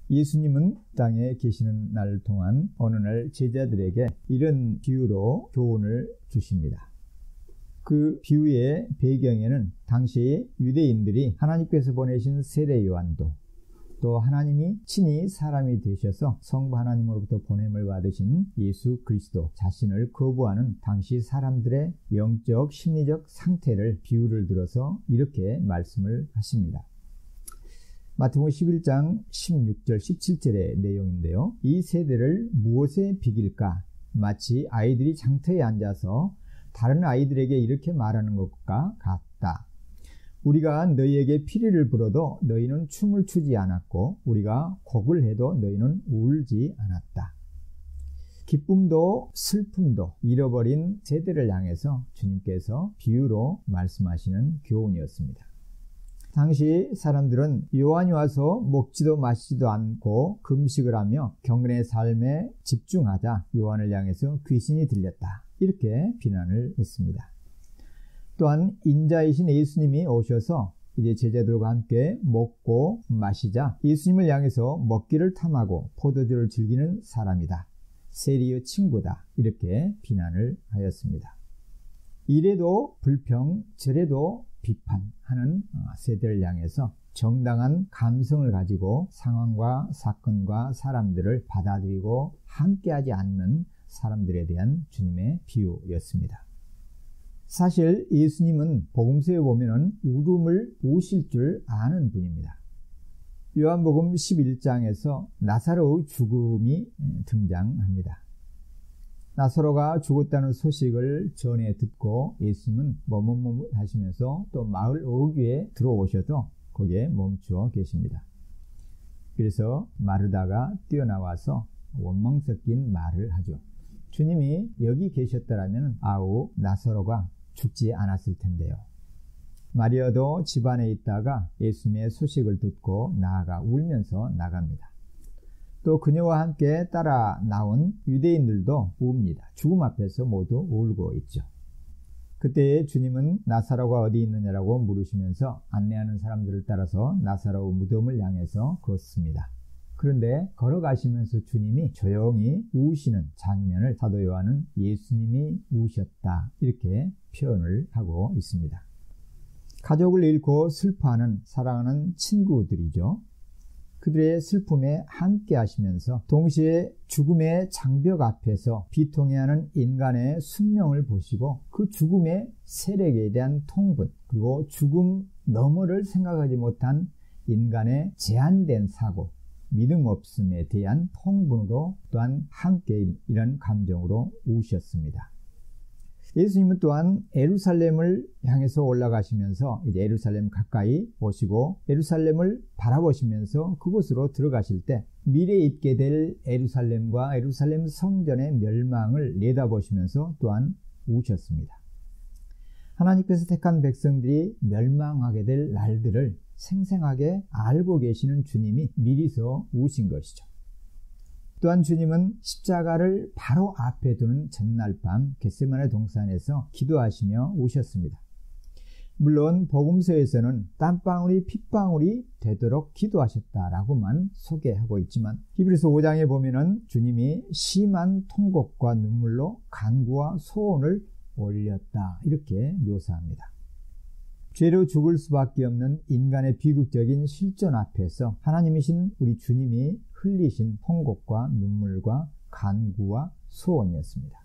예수님은 땅에 계시는 날 동안 어느 날 제자들에게 이런 비유로 교훈을 주십니다. 그 비유의 배경에는 당시 유대인들이 하나님께서 보내신 세례 요한도, 또 하나님이 친히 사람이 되셔서 성부 하나님으로부터 보냄을 받으신 예수 그리스도 자신을 거부하는 당시 사람들의 영적 심리적 상태를 비유를 들어서 이렇게 말씀을 하십니다. 마태복음 11장 16절 17절의 내용인데요. 이 세대를 무엇에 비길까? 마치 아이들이 장터에 앉아서 다른 아이들에게 이렇게 말하는 것과 같다. 우리가 너희에게 피리를 불어도 너희는 춤을 추지 않았고 우리가 곡을 해도 너희는 울지 않았다. 기쁨도 슬픔도 잃어버린 세대를 향해서 주님께서 비유로 말씀하시는 교훈이었습니다. 당시 사람들은 요한이 와서 먹지도 마시지도 않고 금식을 하며 경건의 삶에 집중하자 요한을 향해서 귀신이 들렸다. 이렇게 비난을 했습니다. 또한 인자이신 예수님이 오셔서 이제 제자들과 함께 먹고 마시자 예수님을 향해서 먹기를 탐하고 포도주를 즐기는 사람이다. 세리의 친구다. 이렇게 비난을 하였습니다. 이래도 불평, 저래도 비판하는 세대를 향해서 정당한 감성을 가지고 상황과 사건과 사람들을 받아들이고 함께하지 않는 사람들에 대한 주님의 비유였습니다. 사실 예수님은 복음서에 보면은 울음을 우실 줄 아는 분입니다. 요한복음 11장에서 나사로의 죽음이 등장합니다. 나사로가 죽었다는 소식을 전해 듣고 예수님은 머뭇머뭇하시면서 또 마을 어귀에 들어오셔서 거기에 멈추어 계십니다. 그래서 마르다가 뛰어나와서 원망 섞인 말을 하죠. 주님이 여기 계셨더라면 아우 나사로가 죽지 않았을 텐데요. 마리아도 집안에 있다가 예수님의 소식을 듣고 나아가 울면서 나갑니다. 또 그녀와 함께 따라 나온 유대인들도 웁니다. 죽음 앞에서 모두 울고 있죠. 그때 주님은 나사로가 어디 있느냐라고 물으시면서 안내하는 사람들을 따라서 나사로의 무덤을 향해서 걷습니다. 그런데 걸어가시면서 주님이 조용히 우시는 장면을 사도 요한은 예수님이 우셨다 이렇게 표현을 하고 있습니다. 가족을 잃고 슬퍼하는 사랑하는 친구들이죠. 그들의 슬픔에 함께 하시면서 동시에 죽음의 장벽 앞에서 비통해하는 인간의 숙명을 보시고 그 죽음의 세력에 대한 통분 그리고 죽음 너머를 생각하지 못한 인간의 제한된 사고 믿음 없음에 대한 통분으로 또한 함께 이런 감정으로 우셨습니다. 예수님은 또한 예루살렘을 향해서 올라가시면서 이제 예루살렘 가까이 오시고 예루살렘을 바라보시면서 그곳으로 들어가실 때 미래에 있게 될 예루살렘과 예루살렘 성전의 멸망을 내다보시면서 또한 우셨습니다. 하나님께서 택한 백성들이 멸망하게 될 날들을 생생하게 알고 계시는 주님이 미리서 우신 것이죠. 또한 주님은 십자가를 바로 앞에 두는 전날 밤 겟세마네 동산에서 기도하시며 우셨습니다. 물론 복음서에서는 땀방울이 핏방울이 되도록 기도하셨다라고만 소개하고 있지만 히브리서 5장에 보면은 주님이 심한 통곡과 눈물로 간구와 소원을 올렸다 이렇게 묘사합니다. 죄로 죽을 수밖에 없는 인간의 비극적인 실존 앞에서 하나님이신 우리 주님이 흘리신 통곡과 눈물과 간구와 소원이었습니다.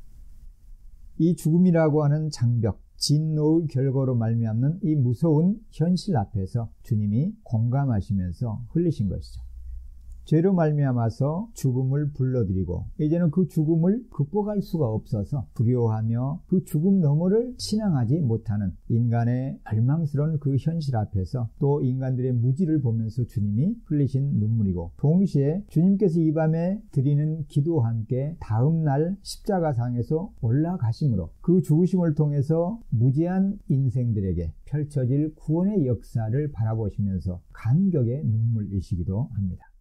이 죽음이라고 하는 장벽, 진노의 결과로 말미암는 이 무서운 현실 앞에서 주님이 공감하시면서 흘리신 것이죠. 죄로 말미암아서 죽음을 불러들이고 이제는 그 죽음을 극복할 수가 없어서 두려워하며 그 죽음 너머를 신앙하지 못하는 인간의 절망스러운 그 현실 앞에서 또 인간들의 무지를 보면서 주님이 흘리신 눈물이고 동시에 주님께서 이 밤에 드리는 기도와 함께 다음 날 십자가상에서 올라가심으로 그 죽으심을 통해서 무지한 인생들에게 펼쳐질 구원의 역사를 바라보시면서 감격의 눈물이시기도 합니다.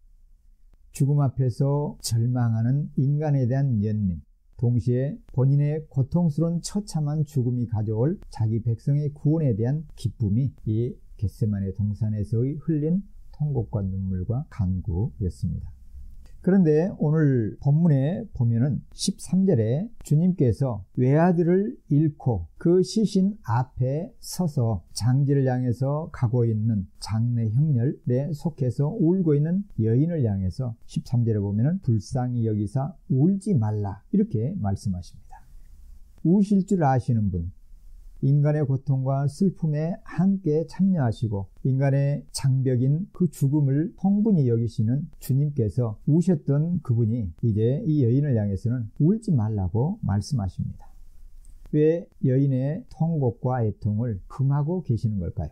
죽음 앞에서 절망하는 인간에 대한 연민, 동시에 본인의 고통스러운 처참한 죽음이 가져올 자기 백성의 구원에 대한 기쁨이 이 겟세마네 동산에서의 흘린 통곡과 눈물과 간구였습니다. 그런데 오늘 본문에 보면은 13절에 주님께서 외아들을 잃고 그 시신 앞에 서서 장지를 향해서 가고 있는 장례 형렬에 속해서 울고 있는 여인을 향해서 13절에 보면은 불쌍히 여기사 울지 말라 이렇게 말씀하십니다. 우실 줄 아시는 분, 인간의 고통과 슬픔에 함께 참여하시고 인간의 장벽인 그 죽음을 통분히 여기시는 주님께서 우셨던 그분이 이제 이 여인을 향해서는 울지 말라고 말씀하십니다. 왜 여인의 통곡과 애통을 금하고 계시는 걸까요?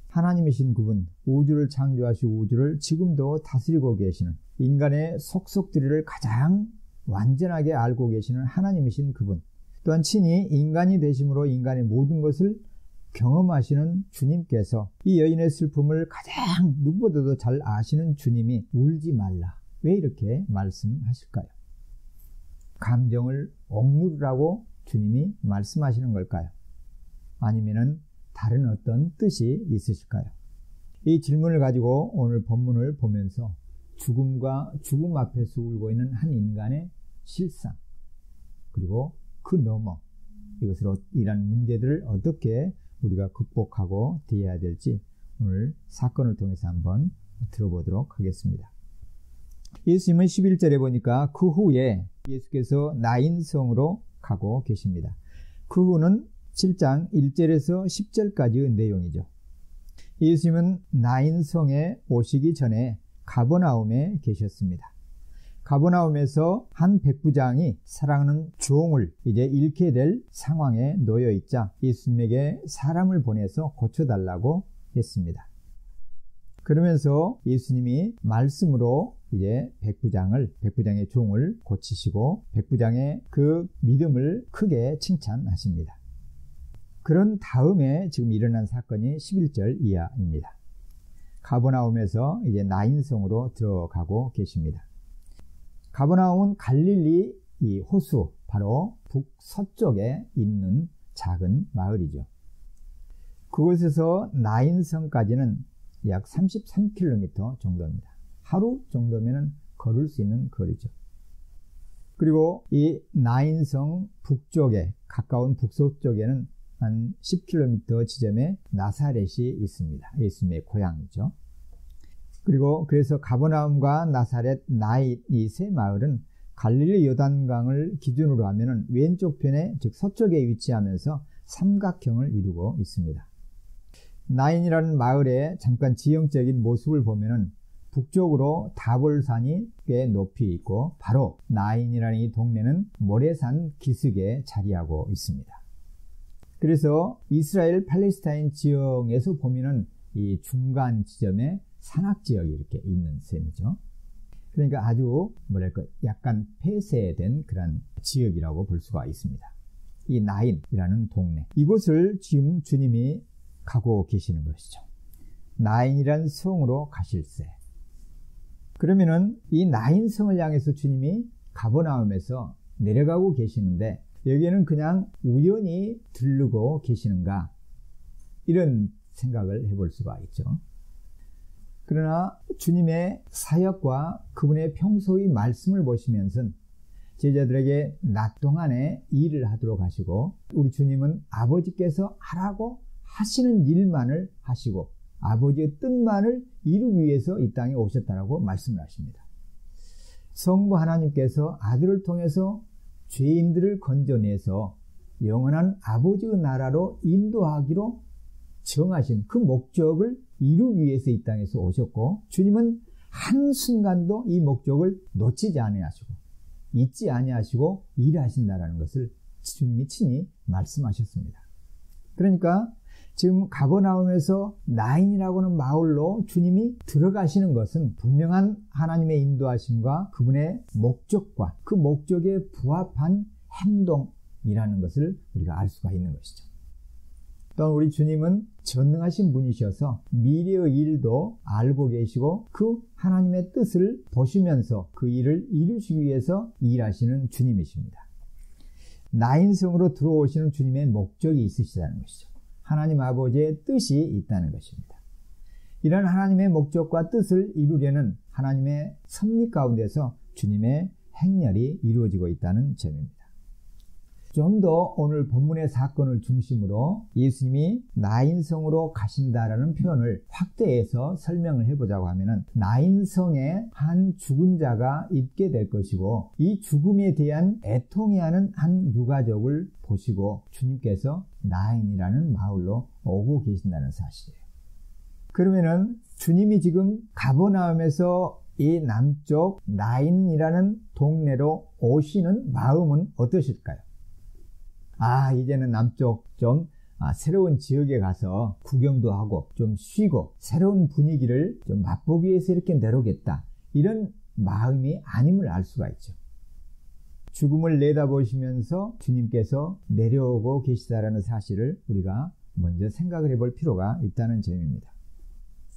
하나님이신 그분, 우주를 창조하시고 우주를 지금도 다스리고 계시는 인간의 속속들이를 가장 완전하게 알고 계시는 하나님이신 그분, 또한 친히 인간이 되심으로 인간의 모든 것을 경험하시는 주님께서 이 여인의 슬픔을 가장 누구보다도 잘 아시는 주님이 울지 말라. 왜 이렇게 말씀하실까요? 감정을 억누르라고 주님이 말씀하시는 걸까요? 아니면은 다른 어떤 뜻이 있으실까요? 이 질문을 가지고 오늘 본문을 보면서 죽음과 죽음 앞에서 울고 있는 한 인간의 실상, 그리고 그 너머 이것으로 이런 문제들을 어떻게 우리가 극복하고 대해야 될지 오늘 사건을 통해서 한번 들어보도록 하겠습니다. 예수님은 11절에 보니까 그 후에 예수께서 나인성으로 가고 계십니다. 그 후는 7장 1절에서 10절까지의 내용이죠. 예수님은 나인성에 오시기 전에 가버나움에 계셨습니다. 가버나움에서 한 백부장이 사랑하는 종을 이제 잃게 될 상황에 놓여 있자 예수님에게 사람을 보내서 고쳐달라고 했습니다. 그러면서 예수님이 말씀으로 이제 백부장의 종을 고치시고 백부장의 그 믿음을 크게 칭찬하십니다. 그런 다음에 지금 일어난 사건이 11절 이하입니다. 가버나움에서 이제 나인성으로 들어가고 계십니다. 가버나움은 갈릴리 이 호수 바로 북서쪽에 있는 작은 마을이죠. 그곳에서 나인성까지는 약 33km 정도입니다. 하루 정도면 걸을 수 있는 거리죠. 그리고 이 나인성 북쪽에 가까운 북서쪽에는 한 10km 지점에 나사렛이 있습니다. 예수님의 고향이죠. 그리고 그래서 가버나움과 나사렛, 나인 이 세 마을은 갈릴리 요단강을 기준으로 하면 왼쪽 편에 즉 서쪽에 위치하면서 삼각형을 이루고 있습니다. 나인이라는 마을의 잠깐 지형적인 모습을 보면 북쪽으로 다볼산이 꽤 높이 있고 바로 나인이라는 이 동네는 모래산 기슭에 자리하고 있습니다. 그래서 이스라엘 팔레스타인 지형에서 보면 이 중간 지점에 산악지역이 이렇게 있는 셈이죠. 그러니까 아주 약간 폐쇄된 그런 지역이라고 볼 수가 있습니다. 이 나인이라는 동네, 이곳을 지금 주님이 가고 계시는 것이죠. 나인이라는 성으로 가실세. 그러면은 이 나인성을 향해서 주님이 가버나움에서 내려가고 계시는데 여기에는 그냥 우연히 들르고 계시는가, 이런 생각을 해볼 수가 있죠. 그러나 주님의 사역과 그분의 평소의 말씀을 보시면서 제자들에게 낮 동안에 일을 하도록 하시고, 우리 주님은 아버지께서 하라고 하시는 일만을 하시고 아버지의 뜻만을 이루기 위해서 이 땅에 오셨다라고 말씀을 하십니다. 성부 하나님께서 아들을 통해서 죄인들을 건져내서 영원한 아버지의 나라로 인도하기로 정하신 그 목적을 이루기 위해서 이 땅에서 오셨고, 주님은 한순간도 이 목적을 놓치지 아니하시고 잊지 아니하시고 일하신다라는 것을 주님이 친히 말씀하셨습니다. 그러니까 지금 가버나움에서 나인이라고 하는 마을로 주님이 들어가시는 것은 분명한 하나님의 인도하심과 그분의 목적과 그 목적에 부합한 행동이라는 것을 우리가 알 수가 있는 것이죠. 또한 우리 주님은 전능하신 분이셔서 미래의 일도 알고 계시고 그 하나님의 뜻을 보시면서 그 일을 이루시기 위해서 일하시는 주님이십니다. 나인성으로 들어오시는 주님의 목적이 있으시다는 것이죠. 하나님 아버지의 뜻이 있다는 것입니다. 이런 하나님의 목적과 뜻을 이루려는 하나님의 섭리 가운데서 주님의 행렬이 이루어지고 있다는 점입니다. 좀 더 오늘 본문의 사건을 중심으로 예수님이 나인성으로 가신다라는 표현을 확대해서 설명을 해보자고 하면은, 나인성에 한 죽은 자가 있게 될 것이고, 이 죽음에 대한 애통해하는 한 유가족을 보시고 주님께서 나인이라는 마을로 오고 계신다는 사실이에요. 그러면은 주님이 지금 가버나움에서 이 남쪽 나인이라는 동네로 오시는 마음은 어떠실까요? 이제는 남쪽 좀 새로운 지역에 가서 구경도 하고 좀 쉬고 새로운 분위기를 좀 맛보기 위해서 이렇게 내려오겠다, 이런 마음이 아님을 알 수가 있죠. 죽음을 내다보시면서 주님께서 내려오고 계시다라는 사실을 우리가 먼저 생각을 해볼 필요가 있다는 점입니다.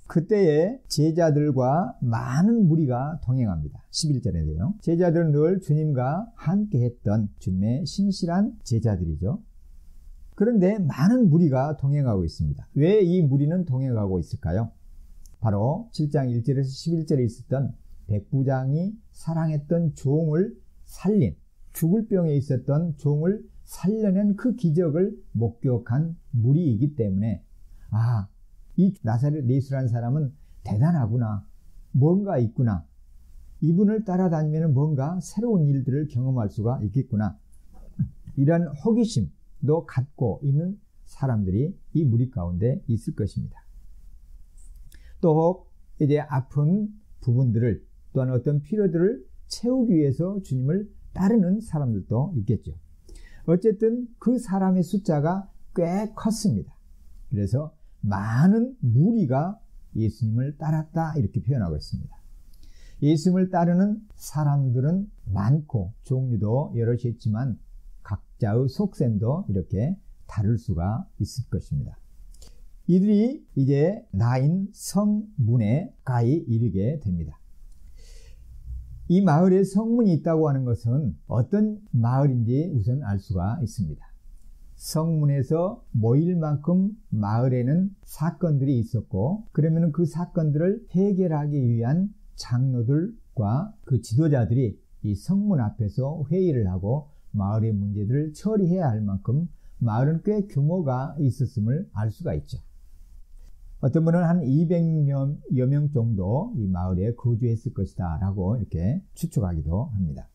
그때에 제자들과 많은 무리가 동행합니다. 11절에도요. 제자들은 늘 주님과 함께 했던 주님의 신실한 제자들이죠. 그런데 많은 무리가 동행하고 있습니다. 왜 이 무리는 동행하고 있을까요? 바로 7장 1절에서 11절에 있었던 백부장이 사랑했던 종을 살린, 죽을 병에 있었던 종을 살려낸 그 기적을 목격한 무리이기 때문에, 이 나사렛 예수라는 사람은 대단하구나, 뭔가 있구나, 이분을 따라다니면 뭔가 새로운 일들을 경험할 수가 있겠구나, 이런 호기심도 갖고 있는 사람들이 이 무리 가운데 있을 것입니다. 또 이제 아픈 부분들을, 또한 어떤 필요들을 채우기 위해서 주님을 따르는 사람들도 있겠죠. 어쨌든 그 사람의 숫자가 꽤 컸습니다. 그래서 많은 무리가 예수님을 따랐다, 이렇게 표현하고 있습니다. 예수님을 따르는 사람들은 많고 종류도 여럿이 있지만 각자의 속셈도 이렇게 다를 수가 있을 것입니다. 이들이 이제 나인 성문에 가히 이르게 됩니다. 이 마을에 성문이 있다고 하는 것은 어떤 마을인지 우선 알 수가 있습니다. 성문에서 모일 만큼 마을에는 사건들이 있었고, 그러면 그 사건들을 해결하기 위한 장로들과 그 지도자들이 이 성문 앞에서 회의를 하고 마을의 문제들을 처리해야 할 만큼 마을은 꽤 규모가 있었음을 알 수가 있죠. 어떤 분은 한 200여 명 정도 이 마을에 거주했을 것이다 라고 이렇게 추측하기도 합니다.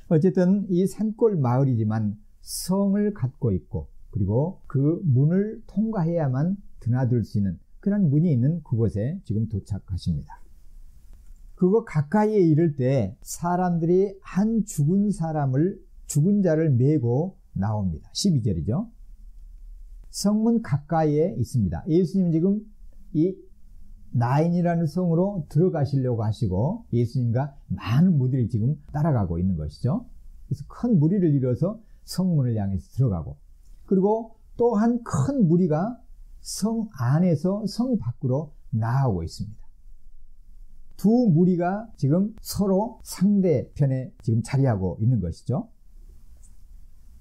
어쨌든 이 산골 마을이지만 성을 갖고 있고, 그리고 그 문을 통과해야만 드나들 수 있는 그런 문이 있는 그곳에 지금 도착하십니다. 그거 가까이에 이를 때 사람들이 한 죽은 자를 메고 나옵니다. 12절이죠. 성문 가까이에 있습니다. 예수님 지금 이 나인이라는 성으로 들어가시려고 하시고 예수님과 많은 무리들이 지금 따라가고 있는 것이죠. 그래서 큰 무리를 이뤄서 성문을 향해서 들어가고, 그리고 또 한 큰 무리가 성 안에서 성 밖으로 나오고 있습니다. 두 무리가 지금 서로 상대편에 지금 자리하고 있는 것이죠.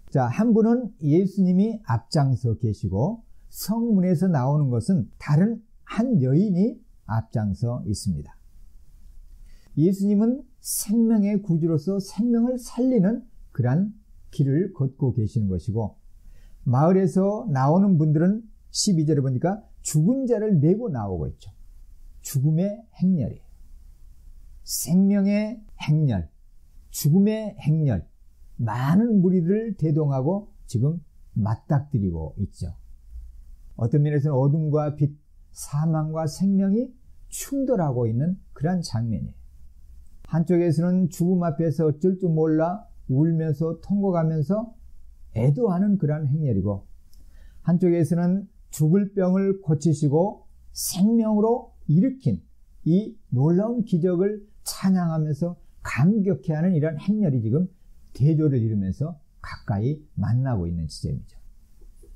자, 한 분은 예수님이 앞장서 계시고 성문에서 나오는 것은 다른 한 여인이 앞장서 있습니다. 예수님은 생명의 구주로서 생명을 살리는 그러한 길을 걷고 계시는 것이고, 마을에서 나오는 분들은 12절에 보니까 죽은 자를 메고 나오고 있죠. 죽음의 행렬이에요. 생명의 행렬, 죽음의 행렬, 많은 무리들을 대동하고 지금 맞닥뜨리고 있죠. 어떤 면에서는 어둠과 빛, 사망과 생명이 충돌하고 있는 그런 장면이에요. 한쪽에서는 죽음 앞에서 어쩔 줄 몰라 울면서 통곡하면서 애도하는 그런 행렬이고, 한쪽에서는 죽을 병을 고치시고 생명으로 일으킨 이 놀라운 기적을 찬양하면서 감격해하는 이런 행렬이 지금 대조를 이루면서 가까이 만나고 있는 지점이죠.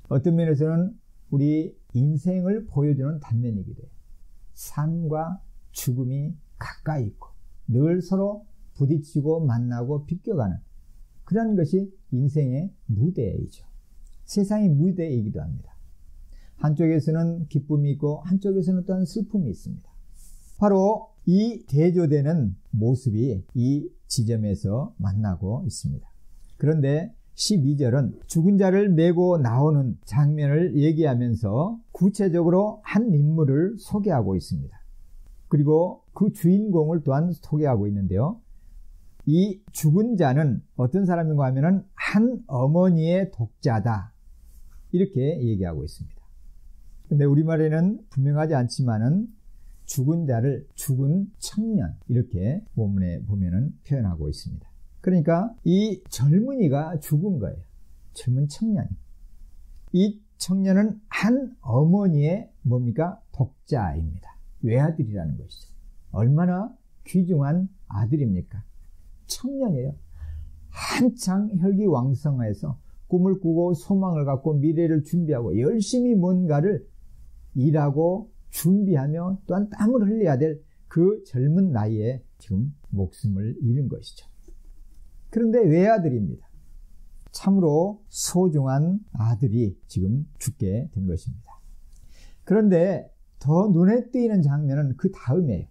어떤 면에서는 우리 인생을 보여주는 단면이기도 해요. 삶과 죽음이 가까이 있고 늘 서로 부딪히고 만나고 비껴가는 그런 것이 인생의 무대이죠. 세상의 무대이기도 합니다. 한쪽에서는 기쁨이 있고 한쪽에서는 또한 슬픔이 있습니다. 바로 이 대조되는 모습이 이 지점에서 만나고 있습니다. 그런데 12절은 죽은 자를 메고 나오는 장면을 얘기하면서 구체적으로 한 인물을 소개하고 있습니다. 그리고 그 주인공을 또한 소개하고 있는데요. 이 죽은 자는 어떤 사람인가 하면은 한 어머니의 독자다. 이렇게 얘기하고 있습니다. 근데 우리말에는 분명하지 않지만은 죽은 자를 죽은 청년 이렇게 본문에 보면은 표현하고 있습니다. 그러니까 이 젊은이가 죽은 거예요. 젊은 청년이. 이 청년은 한 어머니의 뭡니까? 독자입니다. 외아들이라는 것이죠. 얼마나 귀중한 아들입니까? 청년이에요. 한창 혈기왕성해서 꿈을 꾸고 소망을 갖고 미래를 준비하고 열심히 뭔가를 일하고 준비하며 또한 땀을 흘려야 될 그 젊은 나이에 지금 목숨을 잃은 것이죠. 그런데 외아들입니다. 참으로 소중한 아들이 지금 죽게 된 것입니다. 그런데 더 눈에 띄는 장면은 그 다음이에요.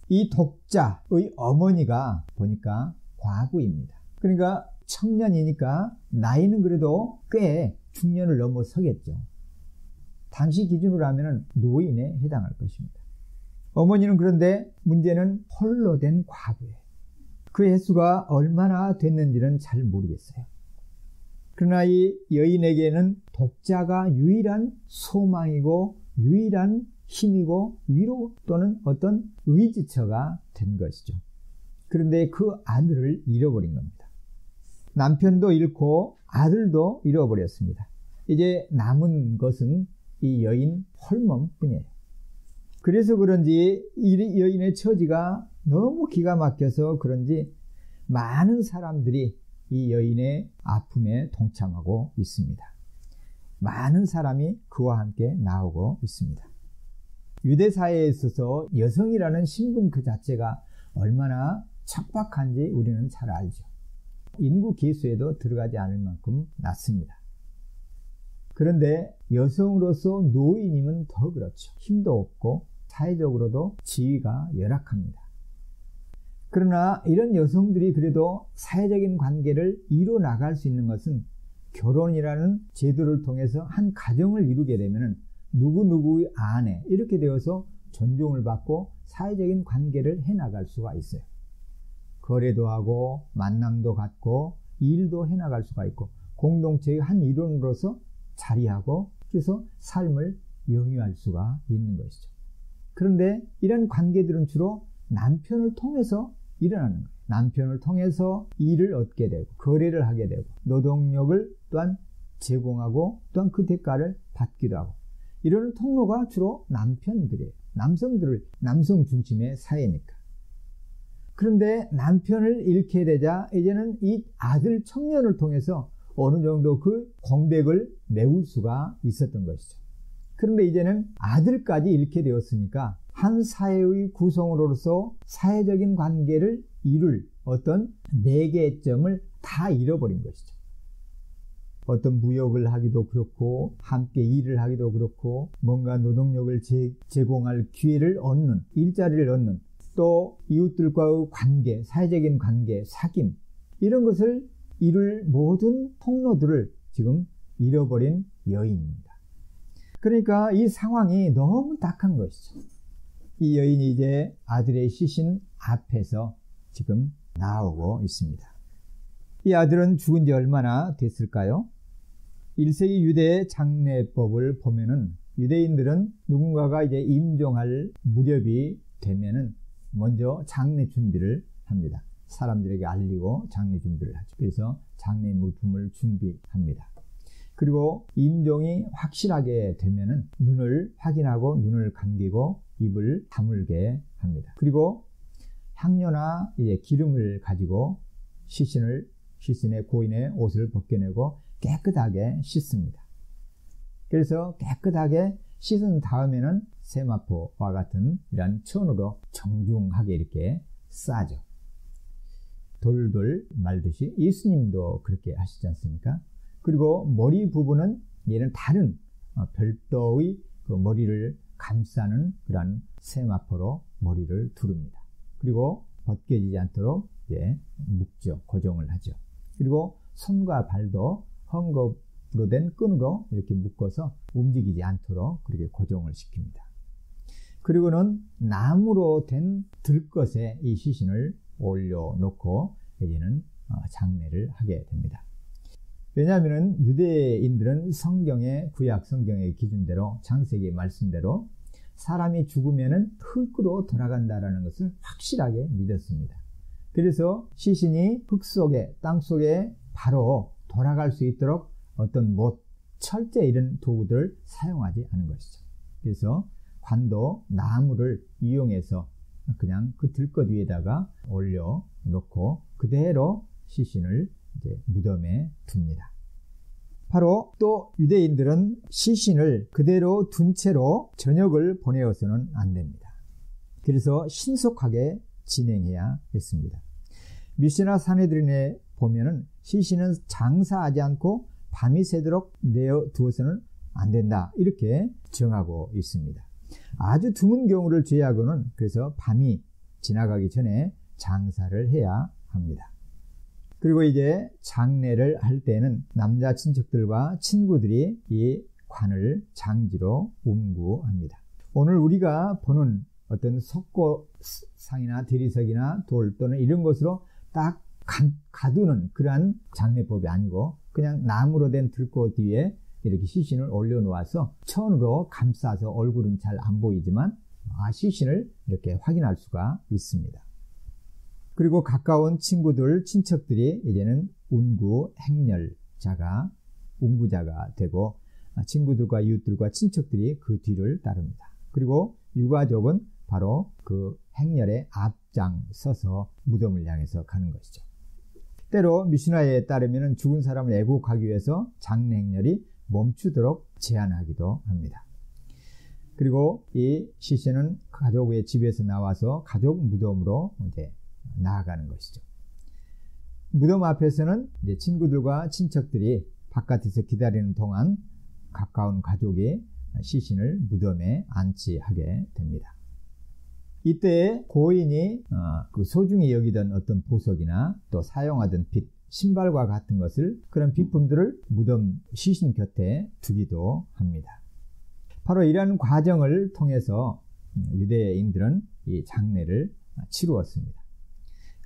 이 독자의 어머니가 보니까 과부입니다. 그러니까 청년이니까 나이는 그래도 꽤 중년을 넘어서겠죠. 당시 기준으로 하면 노인에 해당할 것입니다. 어머니는 그런데 문제는 홀로 된 과부예요. 그 횟수가 얼마나 됐는지는 잘 모르겠어요. 그러나 이 여인에게는 독자가 유일한 소망이고 유일한 힘이고 위로 또는 어떤 의지처가 된 것이죠. 그런데 그 아들을 잃어버린 겁니다. 남편도 잃고 아들도 잃어버렸습니다. 이제 남은 것은 이 여인 홀몸뿐이에요. 그래서 그런지 이 여인의 처지가 너무 기가 막혀서 그런지 많은 사람들이 이 여인의 아픔에 동참하고 있습니다. 많은 사람이 그와 함께 나오고 있습니다. 유대 사회에 있어서 여성이라는 신분 그 자체가 얼마나 척박한지 우리는 잘 알죠. 인구 계수에도 들어가지 않을 만큼 낮습니다. 그런데 여성으로서 노인이면 더 그렇죠. 힘도 없고 사회적으로도 지위가 열악합니다. 그러나 이런 여성들이 그래도 사회적인 관계를 이뤄나갈 수 있는 것은 결혼이라는 제도를 통해서 한 가정을 이루게 되면 누구누구의 아내 이렇게 되어서 존중을 받고 사회적인 관계를 해나갈 수가 있어요. 거래도 하고 만남도 갖고 일도 해나갈 수가 있고 공동체의 한 일원으로서 자리하고 그래서 삶을 영위할 수가 있는 것이죠. 그런데 이런 관계들은 주로 남편을 통해서 일어나는 거예요. 남편을 통해서 일을 얻게 되고 거래를 하게 되고 노동력을 또한 제공하고 또한 그 대가를 받기도 하고 이런 통로가 주로 남편들이에요. 남성 중심의 사회니까. 그런데 남편을 잃게 되자 이제는 이 아들 청년을 통해서 어느 정도 그 공백을 메울 수가 있었던 것이죠. 그런데 이제는 아들까지 잃게 되었으니까 한 사회의 구성으로서 사회적인 관계를 이룰 어떤 매개점을 다 잃어버린 것이죠. 어떤 무역을 하기도 그렇고 함께 일을 하기도 그렇고 뭔가 노동력을 제공할 기회를 얻는 일자리를 얻는 또 이웃들과의 관계, 사회적인 관계, 사귐 이런 것을 이룰 모든 통로들을 지금 잃어버린 여인입니다. 그러니까 이 상황이 너무 딱한 것이죠. 이 여인이 이제 아들의 시신 앞에서 지금 나오고 있습니다. 이 아들은 죽은 지 얼마나 됐을까요? 1세기 유대 장례법을 보면은 유대인들은 누군가가 이제 임종할 무렵이 되면은 먼저 장례 준비를 합니다. 사람들에게 알리고 장례 준비를 하죠. 그래서 장례 물품을 준비합니다. 그리고 임종이 확실하게 되면은 눈을 확인하고 눈을 감기고 입을 다물게 합니다. 그리고 향료나 이제 기름을 가지고 시신의 고인의 옷을 벗겨내고 깨끗하게 씻습니다. 그래서 깨끗하게 씻은 다음에는 세마포와 같은 이런 천으로 정중하게 이렇게 싸죠. 돌돌 말듯이 예수님도 그렇게 하시지 않습니까? 그리고 머리 부분은 얘는 다른 별도의 그 머리를 감싸는 그러한 세마포로 머리를 두릅니다. 그리고 벗겨지지 않도록 이제 묶죠. 고정을 하죠. 그리고 손과 발도 헝겊으로 된 끈으로 이렇게 묶어서 움직이지 않도록 그렇게 고정을 시킵니다. 그리고는 나무로 된 들것에 이 시신을 올려놓고 이제는 장례를 하게 됩니다. 왜냐하면 유대인들은 구약 성경의 기준대로, 창세기 말씀대로 사람이 죽으면은 흙으로 돌아간다라는 것을 확실하게 믿었습니다. 그래서 시신이 흙 속에, 땅 속에 바로 돌아갈 수 있도록 어떤 못, 철제 이런 도구들을 사용하지 않은 것이죠. 그래서 관도 나무를 이용해서 그냥 그 들것 위에다가 올려놓고 그대로 시신을 이제 무덤에 둡니다. 바로 또 유대인들은 시신을 그대로 둔 채로 저녁을 보내어서는 안 됩니다. 그래서 신속하게 진행해야 했습니다. 미시나 산헤드린에 보면은 시신은 장사하지 않고 밤이 새도록 내어두어서는 안 된다, 이렇게 정하고 있습니다. 아주 드문 경우를 제외하고는 그래서 밤이 지나가기 전에 장사를 해야 합니다. 그리고 이제 장례를 할 때는 남자 친척들과 친구들이 이 관을 장지로 운구합니다. 오늘 우리가 보는 어떤 석고상이나 대리석이나 돌 또는 이런 것으로 딱 가두는 그러한 장례법이 아니고 그냥 나무로 된 들꽃 뒤에 이렇게 시신을 올려놓아서 천으로 감싸서 얼굴은 잘 안 보이지만 시신을 이렇게 확인할 수가 있습니다. 그리고 가까운 친구들, 친척들이 이제는 운구자가 되고 친구들과 이웃들과 친척들이 그 뒤를 따릅니다. 그리고 유가족은 바로 그 행렬에 앞장서서 무덤을 향해서 가는 것이죠. 때로 미슈나에 따르면 죽은 사람을 애국하기 위해서 장례 행렬이 멈추도록 제한하기도 합니다. 그리고 이 시신은 가족의 집에서 나와서 가족 무덤으로 이제 나아가는 것이죠. 무덤 앞에서는 이제 친구들과 친척들이 바깥에서 기다리는 동안 가까운 가족이 시신을 무덤에 안치하게 됩니다. 이때 고인이 그 소중히 여기던 어떤 보석이나 또 사용하던 빗, 신발과 같은 것을, 그런 비품들을 무덤 시신 곁에 두기도 합니다. 바로 이러한 과정을 통해서 유대인들은 이 장례를 치루었습니다.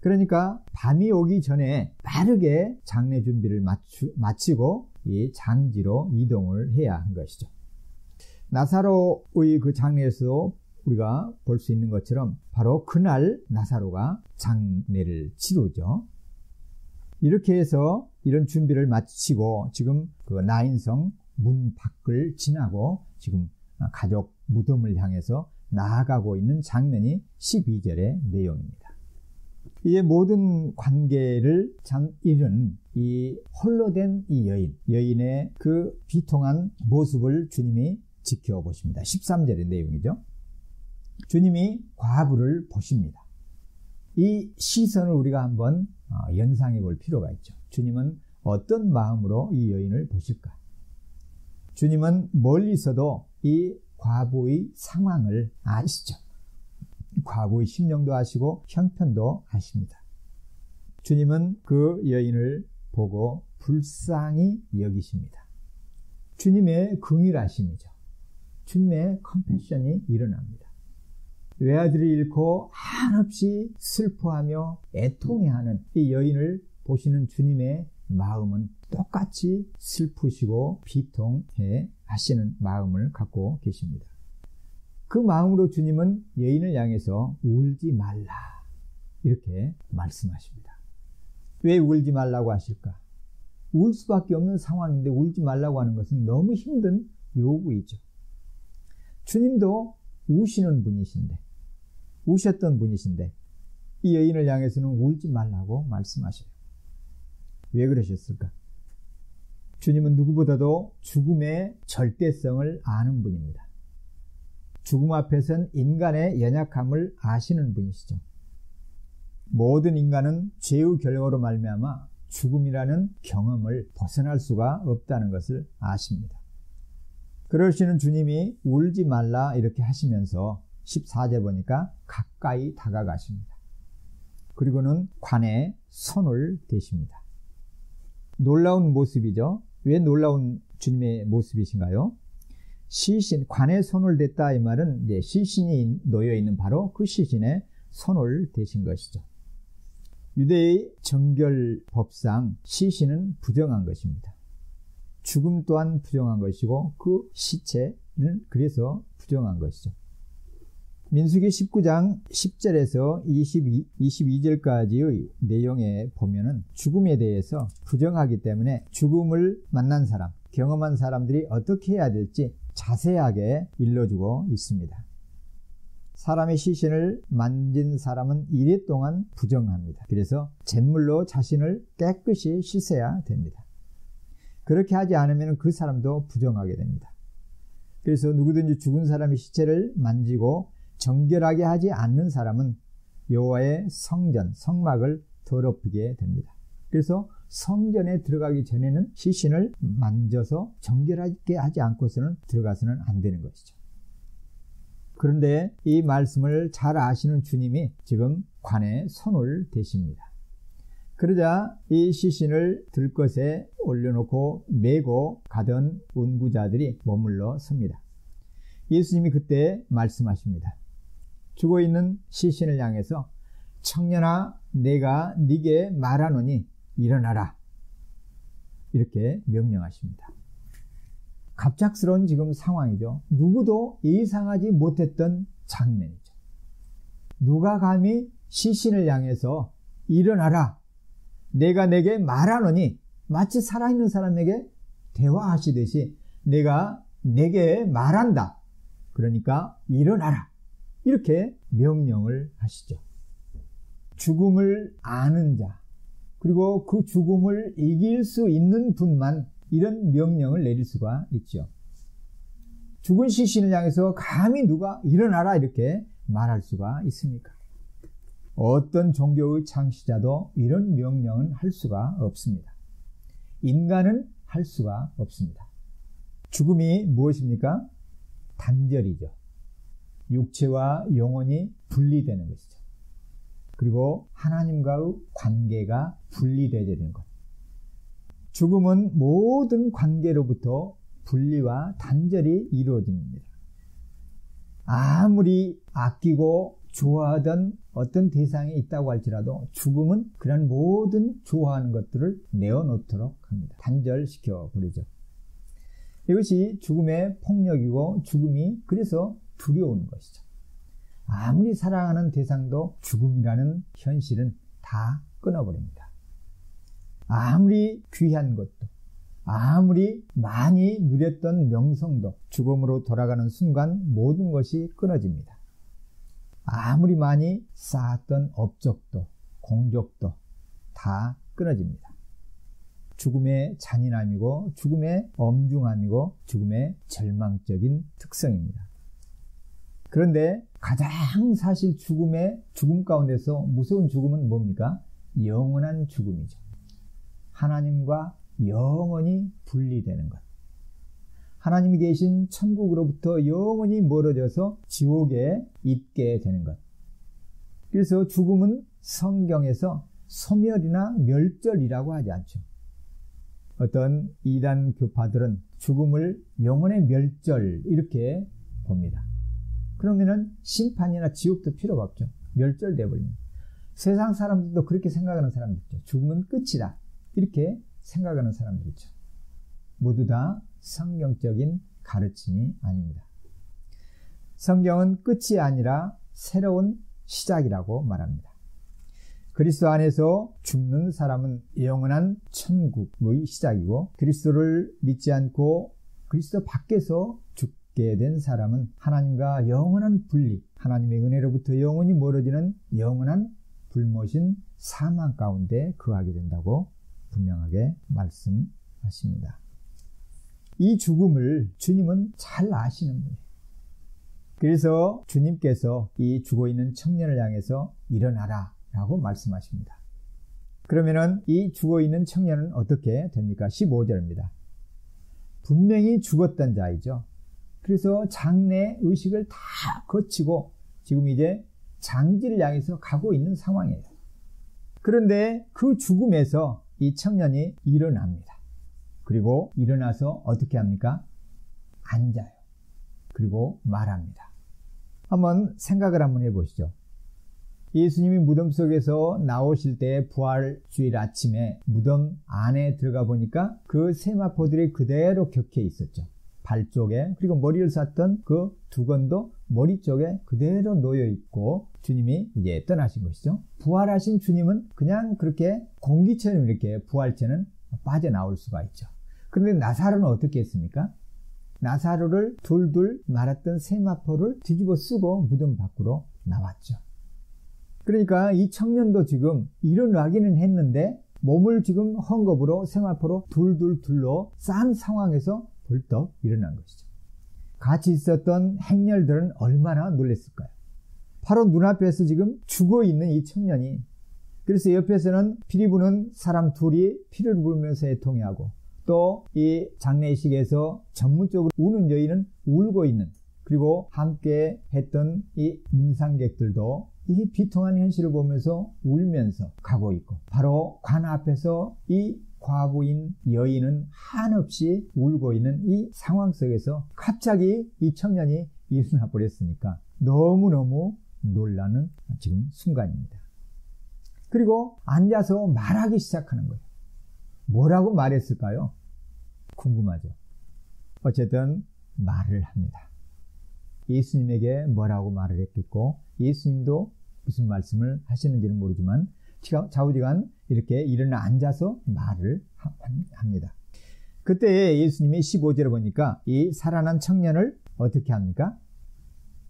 그러니까 밤이 오기 전에 빠르게 장례 준비를 마치고 이 장지로 이동을 해야 한 것이죠. 나사로의 그 장례에서 우리가 볼 수 있는 것처럼 바로 그날 나사로가 장례를 치르죠. 이렇게 해서 이런 준비를 마치고 지금 그 나인성 문 밖을 지나고 지금 가족 무덤을 향해서 나아가고 있는 장면이 12절의 내용입니다. 이에 모든 관계를 참 잃은 이 홀로 된 이 여인의 그 비통한 모습을 주님이 지켜보십니다. 13절의 내용이죠. 주님이 과부를 보십니다. 이 시선을 우리가 한번 연상해 볼 필요가 있죠. 주님은 어떤 마음으로 이 여인을 보실까? 주님은 멀리서도 이 과부의 상황을 아시죠. 과부의 심령도 아시고 형편도 아십니다. 주님은 그 여인을 보고 불쌍히 여기십니다. 주님의 긍휼하심이죠. 주님의 컴패션이 일어납니다. 외아들을 잃고 한없이 슬퍼하며 애통해하는 이 여인을 보시는 주님의 마음은 똑같이 슬프시고 비통해 하시는 마음을 갖고 계십니다. 그 마음으로 주님은 여인을 향해서 울지 말라 이렇게 말씀하십니다. 왜 울지 말라고 하실까? 울 수밖에 없는 상황인데 울지 말라고 하는 것은 너무 힘든 요구이죠. 주님도 우셨던 분이신데 이 여인을 향해서는 울지 말라고 말씀하셔요. 왜 그러셨을까? 주님은 누구보다도 죽음의 절대성을 아는 분입니다. 죽음 앞에선 인간의 연약함을 아시는 분이시죠. 모든 인간은 죄의 결과로 말미암아 죽음이라는 경험을 벗어날 수가 없다는 것을 아십니다. 그러시는 주님이 울지 말라 이렇게 하시면서 14절 보니까 가까이 다가가십니다. 그리고는 관에 손을 대십니다. 놀라운 모습이죠. 왜 놀라운 주님의 모습이신가요? 시신, 관에 손을 댔다 이 말은 이제 시신이 놓여 있는 바로 그 시신에 손을 대신 것이죠. 유대의 정결법상 시신은 부정한 것입니다. 죽음 또한 부정한 것이고 그 시체는 그래서 부정한 것이죠. 민수기 19장 10절에서 22절까지의 내용에 보면은 죽음에 대해서 부정하기 때문에 죽음을 만난 사람, 경험한 사람들이 어떻게 해야 될지 자세하게 일러주고 있습니다. 사람의 시신을 만진 사람은 이래 동안 부정합니다. 그래서 잿물로 자신을 깨끗이 씻어야 됩니다. 그렇게 하지 않으면 그 사람도 부정하게 됩니다. 그래서 누구든지 죽은 사람의 시체를 만지고 정결하게 하지 않는 사람은 여호와의 성전, 성막을 더럽히게 됩니다. 그래서 성전에 들어가기 전에는 시신을 만져서 정결하게 하지 않고서는 들어가서는 안 되는 것이죠. 그런데 이 말씀을 잘 아시는 주님이 지금 관에 손을 대십니다. 그러자 이 시신을 들것에 올려놓고 메고 가던 운구자들이 머물러 섭니다. 예수님이 그때 말씀하십니다. 죽어있는 시신을 향해서 청년아 내가 네게 말하노니 일어나라 이렇게 명령하십니다. 갑작스러운 지금 상황이죠. 누구도 예상하지 못했던 장면이죠. 누가 감히 시신을 향해서 일어나라 내가 내게 말하노니 마치 살아있는 사람에게 대화하시듯이 내가 내게 말한다. 그러니까 일어나라. 이렇게 명령을 하시죠. 죽음을 아는 자, 그리고 그 죽음을 이길 수 있는 분만 이런 명령을 내릴 수가 있죠. 죽은 시신을 향해서 감히 누가 일어나라 이렇게 말할 수가 있습니까? 어떤 종교의 창시자도 이런 명령은 할 수가 없습니다. 인간은 할 수가 없습니다. 죽음이 무엇입니까? 단절이죠. 육체와 영혼이 분리되는 것이죠. 그리고 하나님과의 관계가 분리되는 것. 죽음은 모든 관계로부터 분리와 단절이 이루어집니다. 아무리 아끼고 좋아하던 어떤 대상이 있다고 할지라도 죽음은 그런 모든 좋아하는 것들을 내어놓도록 합니다. 단절시켜 버리죠. 이것이 죽음의 폭력이고 죽음이 그래서 두려운 것이죠. 아무리 사랑하는 대상도 죽음이라는 현실은 다 끊어버립니다. 아무리 귀한 것도, 아무리 많이 누렸던 명성도 죽음으로 돌아가는 순간 모든 것이 끊어집니다. 아무리 많이 쌓았던 업적도, 공적도 다 끊어집니다. 죽음의 잔인함이고 죽음의 엄중함이고 죽음의 절망적인 특성입니다. 그런데 가장 사실 죽음 가운데서 무서운 죽음은 뭡니까? 영원한 죽음이죠. 하나님과 영원히 분리되는 것. 하나님이 계신 천국으로부터 영원히 멀어져서 지옥에 있게 되는 것. 그래서 죽음은 성경에서 소멸이나 멸절이라고 하지 않죠. 어떤 이단 교파들은 죽음을 영혼의 멸절 이렇게 봅니다. 그러면은 심판이나 지옥도 필요가 없죠. 멸절돼 버립니다. 세상 사람들도 그렇게 생각하는 사람들 있죠. 죽음은 끝이다. 이렇게 생각하는 사람들 있죠. 모두 다 성경적인 가르침이 아닙니다. 성경은 끝이 아니라 새로운 시작이라고 말합니다. 그리스도 안에서 죽는 사람은 영원한 천국의 시작이고 그리스도를 믿지 않고 그리스도 밖에서 죽게 된 사람은 하나님과 영원한 분리, 하나님의 은혜로부터 영원히 멀어지는 영원한 불모신 사망 가운데 거하게 된다고 분명하게 말씀하십니다. 이 죽음을 주님은 잘 아시는 분이에요. 그래서 주님께서 이 죽어있는 청년을 향해서 일어나라 라고 말씀하십니다. 그러면은 이 죽어있는 청년은 어떻게 됩니까? 15절입니다. 분명히 죽었던 자이죠. 그래서 장래 의식을 다 거치고 지금 이제 장지를 향해서 가고 있는 상황이에요. 그런데 그 죽음에서 이 청년이 일어납니다. 그리고 일어나서 어떻게 합니까? 앉아요. 그리고 말합니다. 한번 생각을 한번 해보시죠. 예수님이 무덤 속에서 나오실 때 부활주일 아침에 무덤 안에 들어가 보니까 그 세마포들이 그대로 격해 있었죠. 발 쪽에, 그리고 머리를 쌌던 그 두건도 머리 쪽에 그대로 놓여 있고 주님이 이제 떠나신 것이죠. 부활하신 주님은 그냥 그렇게 공기처럼 이렇게 부활체는 빠져나올 수가 있죠. 그런데 나사로는 어떻게 했습니까? 나사로를 둘둘 말았던 세마포를 뒤집어 쓰고 무덤 밖으로 나왔죠. 그러니까 이 청년도 지금 일어나기는 했는데 몸을 지금 헝겊으로 세마포로 둘둘 둘러 싼 상황에서 벌떡 일어난 것이죠. 같이 있었던 행렬들은 얼마나 놀랐을까요? 바로 눈앞에서 지금 죽어있는 이 청년이, 그래서 옆에서는 피리 부는 사람 둘이 피를 부으면서 애통해하고 또 이 장례식에서 전문적으로 우는 여인은 울고 있는, 그리고 함께 했던 이 문상객들도 이 비통한 현실을 보면서 울면서 가고 있고, 바로 관 앞에서 이 과부인 여인은 한없이 울고 있는 이 상황 속에서 갑자기 이 청년이 일어나 버렸으니까 너무너무 놀라는 지금 순간입니다. 그리고 앉아서 말하기 시작하는 거예요. 뭐라고 말했을까요? 궁금하죠. 어쨌든 말을 합니다. 예수님에게 뭐라고 말을 했겠고, 예수님도 무슨 말씀을 하시는지는 모르지만 좌우지간 이렇게 일어나 앉아서 말을 합니다. 그때 예수님이 15절에 보니까 이 살아난 청년을 어떻게 합니까?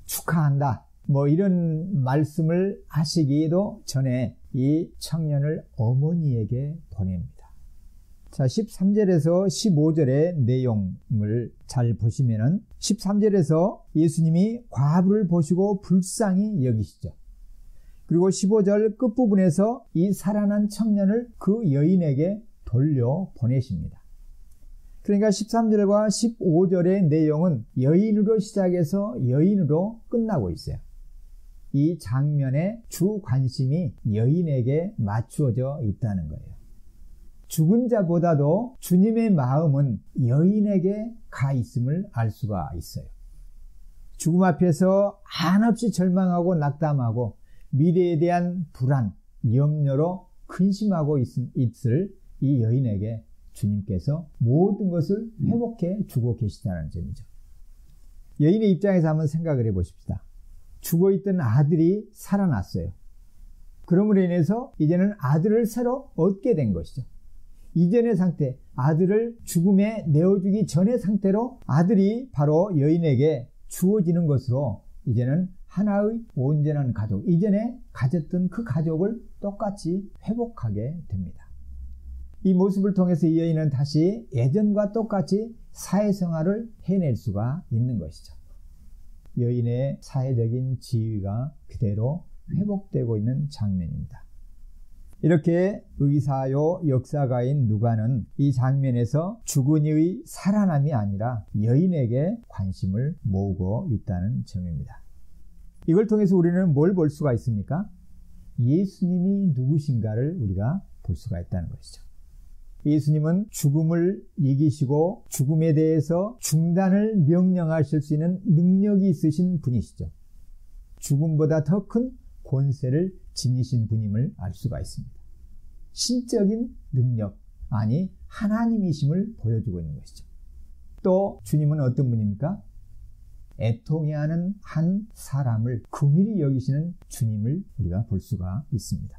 축하한다. 뭐 이런 말씀을 하시기도 전에 이 청년을 어머니에게 보냅니다. 자, 13절에서 15절의 내용을 잘 보시면은 13절에서 예수님이 과부를 보시고 불쌍히 여기시죠. 그리고 15절 끝부분에서 이 살아난 청년을 그 여인에게 돌려 보내십니다. 그러니까 13절과 15절의 내용은 여인으로 시작해서 여인으로 끝나고 있어요. 이 장면의 주 관심이 여인에게 맞추어져 있다는 거예요. 죽은 자보다도 주님의 마음은 여인에게 가 있음을 알 수가 있어요. 죽음 앞에서 한없이 절망하고 낙담하고 미래에 대한 불안, 염려로 근심하고 있을 이 여인에게 주님께서 모든 것을 회복해 주고 계시다는 점이죠. 여인의 입장에서 한번 생각을 해보십시다. 죽어있던 아들이 살아났어요. 그러므로 인해서 이제는 아들을 새로 얻게 된 것이죠. 이전의 상태, 아들을 죽음에 내어주기 전의 상태로 아들이 바로 여인에게 주어지는 것으로 이제는 하나의 온전한 가족, 이전에 가졌던 그 가족을 똑같이 회복하게 됩니다. 이 모습을 통해서 이 여인은 다시 예전과 똑같이 사회생활을 해낼 수가 있는 것이죠. 여인의 사회적인 지위가 그대로 회복되고 있는 장면입니다. 이렇게 의사요 역사가인 누가는 이 장면에서 죽은 이의 살아남이 아니라 여인에게 관심을 모으고 있다는 점입니다. 이걸 통해서 우리는 뭘 볼 수가 있습니까? 예수님이 누구신가를 우리가 볼 수가 있다는 것이죠. 예수님은 죽음을 이기시고 죽음에 대해서 중단을 명령하실 수 있는 능력이 있으신 분이시죠. 죽음보다 더 큰 권세를 지니신 분임을 알 수가 있습니다. 신적인 능력, 아니 하나님이심을 보여주고 있는 것이죠. 또 주님은 어떤 분입니까? 애통해하는 한 사람을 긍휼히 여기시는 주님을 우리가 볼 수가 있습니다.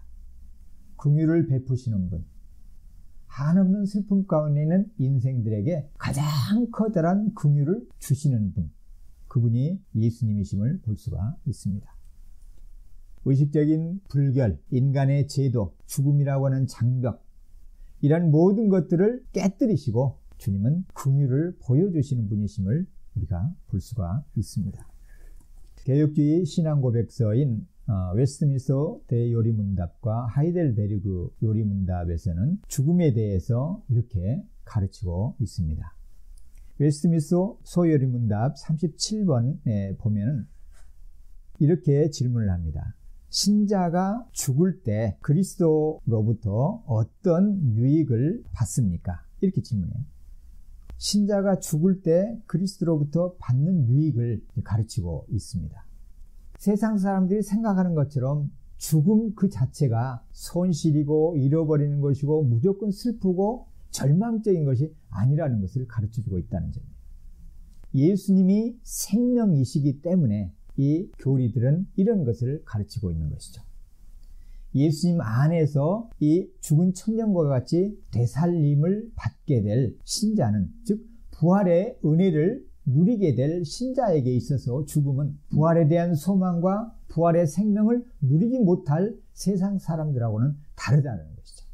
긍휼을 베푸시는 분, 한없는 슬픔 가운데 있는 인생들에게 가장 커다란 긍휼을 주시는 분, 그분이 예수님이심을 볼 수가 있습니다. 의식적인 불결, 인간의 제도, 죽음이라고 하는 장벽, 이런 모든 것들을 깨뜨리시고 주님은 긍휼을 보여주시는 분이심을 우리가 볼 수가 있습니다. 개혁주의 신앙고백서인 웨스트민스터 대요리문답과 하이델베르그 요리문답에서는 죽음에 대해서 이렇게 가르치고 있습니다. 웨스트민스터 소요리 문답 37번에 보면은 이렇게 질문을 합니다. 신자가 죽을 때 그리스도로부터 어떤 유익을 받습니까? 이렇게 질문해요. 신자가 죽을 때 그리스도로부터 받는 유익을 가르치고 있습니다. 세상 사람들이 생각하는 것처럼 죽음 그 자체가 손실이고 잃어버리는 것이고 무조건 슬프고 절망적인 것이 아니라는 것을 가르쳐주고 있다는 점이에요. 예수님이 생명이시기 때문에 이 교리들은 이런 것을 가르치고 있는 것이죠. 예수님 안에서 이 죽은 청년과 같이 되살림을 받게 될 신자는, 즉 부활의 은혜를 누리게 될 신자에게 있어서 죽음은 부활에 대한 소망과 부활의 생명을 누리지 못할 세상 사람들하고는 다르다는 것이죠.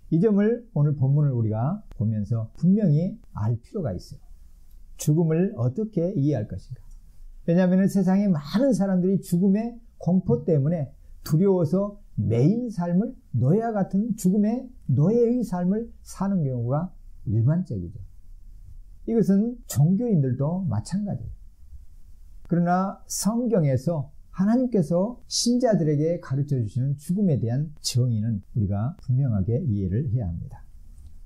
이 점을 오늘 본문을 우리가 보면서 분명히 알 필요가 있어요. 죽음을 어떻게 이해할 것인가. 왜냐하면 세상에 많은 사람들이 죽음의 공포 때문에 두려워서 매인 삶을, 노예와 같은 죽음의 노예의 삶을 사는 경우가 일반적이죠. 이것은 종교인들도 마찬가지예요. 그러나 성경에서 하나님께서 신자들에게 가르쳐 주시는 죽음에 대한 정의는 우리가 분명하게 이해를 해야 합니다.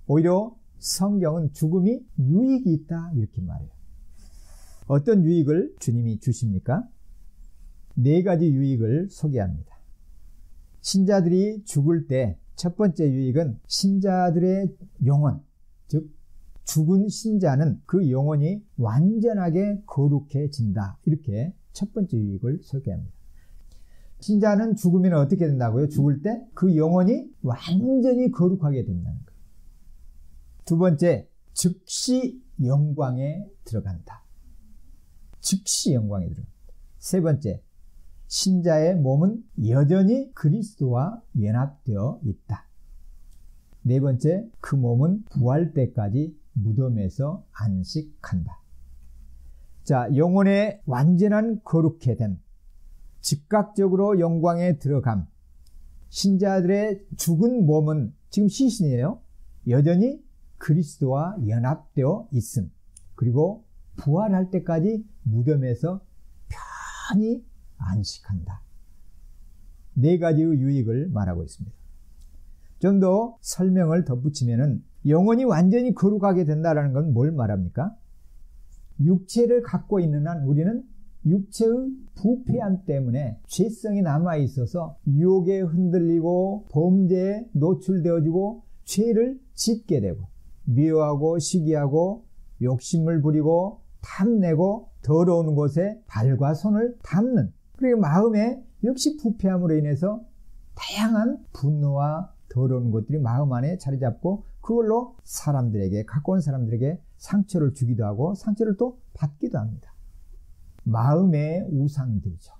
오히려 성경은 죽음이 유익이 있다 이렇게 말해요. 어떤 유익을 주님이 주십니까? 4가지 유익을 소개합니다. 신자들이 죽을 때 첫 번째 유익은 신자들의 영혼, 즉 죽은 신자는 그 영혼이 완전하게 거룩해진다. 이렇게 첫 번째 유익을 소개합니다. 신자는 죽으면 어떻게 된다고요? 죽을 때 그 영혼이 완전히 거룩하게 된다는 거예요. 두 번째, 즉시 영광에 들어간다. 즉시 영광에 들어간다. 세 번째, 신자의 몸은 여전히 그리스도와 연합되어 있다. 네 번째, 그 몸은 부활 때까지 무덤에서 안식한다. 자, 영혼의 완전한 거룩해 됨, 즉각적으로 영광에 들어감, 신자들의 죽은 몸은 지금 시신이에요. 여전히 그리스도와 연합되어 있음, 그리고 부활할 때까지 무덤에서 편히 안식한다. 4가지의 유익을 말하고 있습니다. 좀 더 설명을 덧붙이면은 영혼이 완전히 거룩하게 된다는 건 뭘 말합니까? 육체를 갖고 있는 한 우리는 육체의 부패함 때문에 죄성이 남아있어서 유혹에 흔들리고 범죄에 노출되어지고 죄를 짓게 되고 미워하고 시기하고 욕심을 부리고 탐내고 더러운 곳에 발과 손을 담는, 그리고 마음에 역시 부패함으로 인해서 다양한 분노와 더러운 것들이 마음 안에 자리 잡고 그걸로 사람들에게, 가까운 사람들에게 상처를 주기도 하고 상처를 또 받기도 합니다. 마음의 우상들이죠.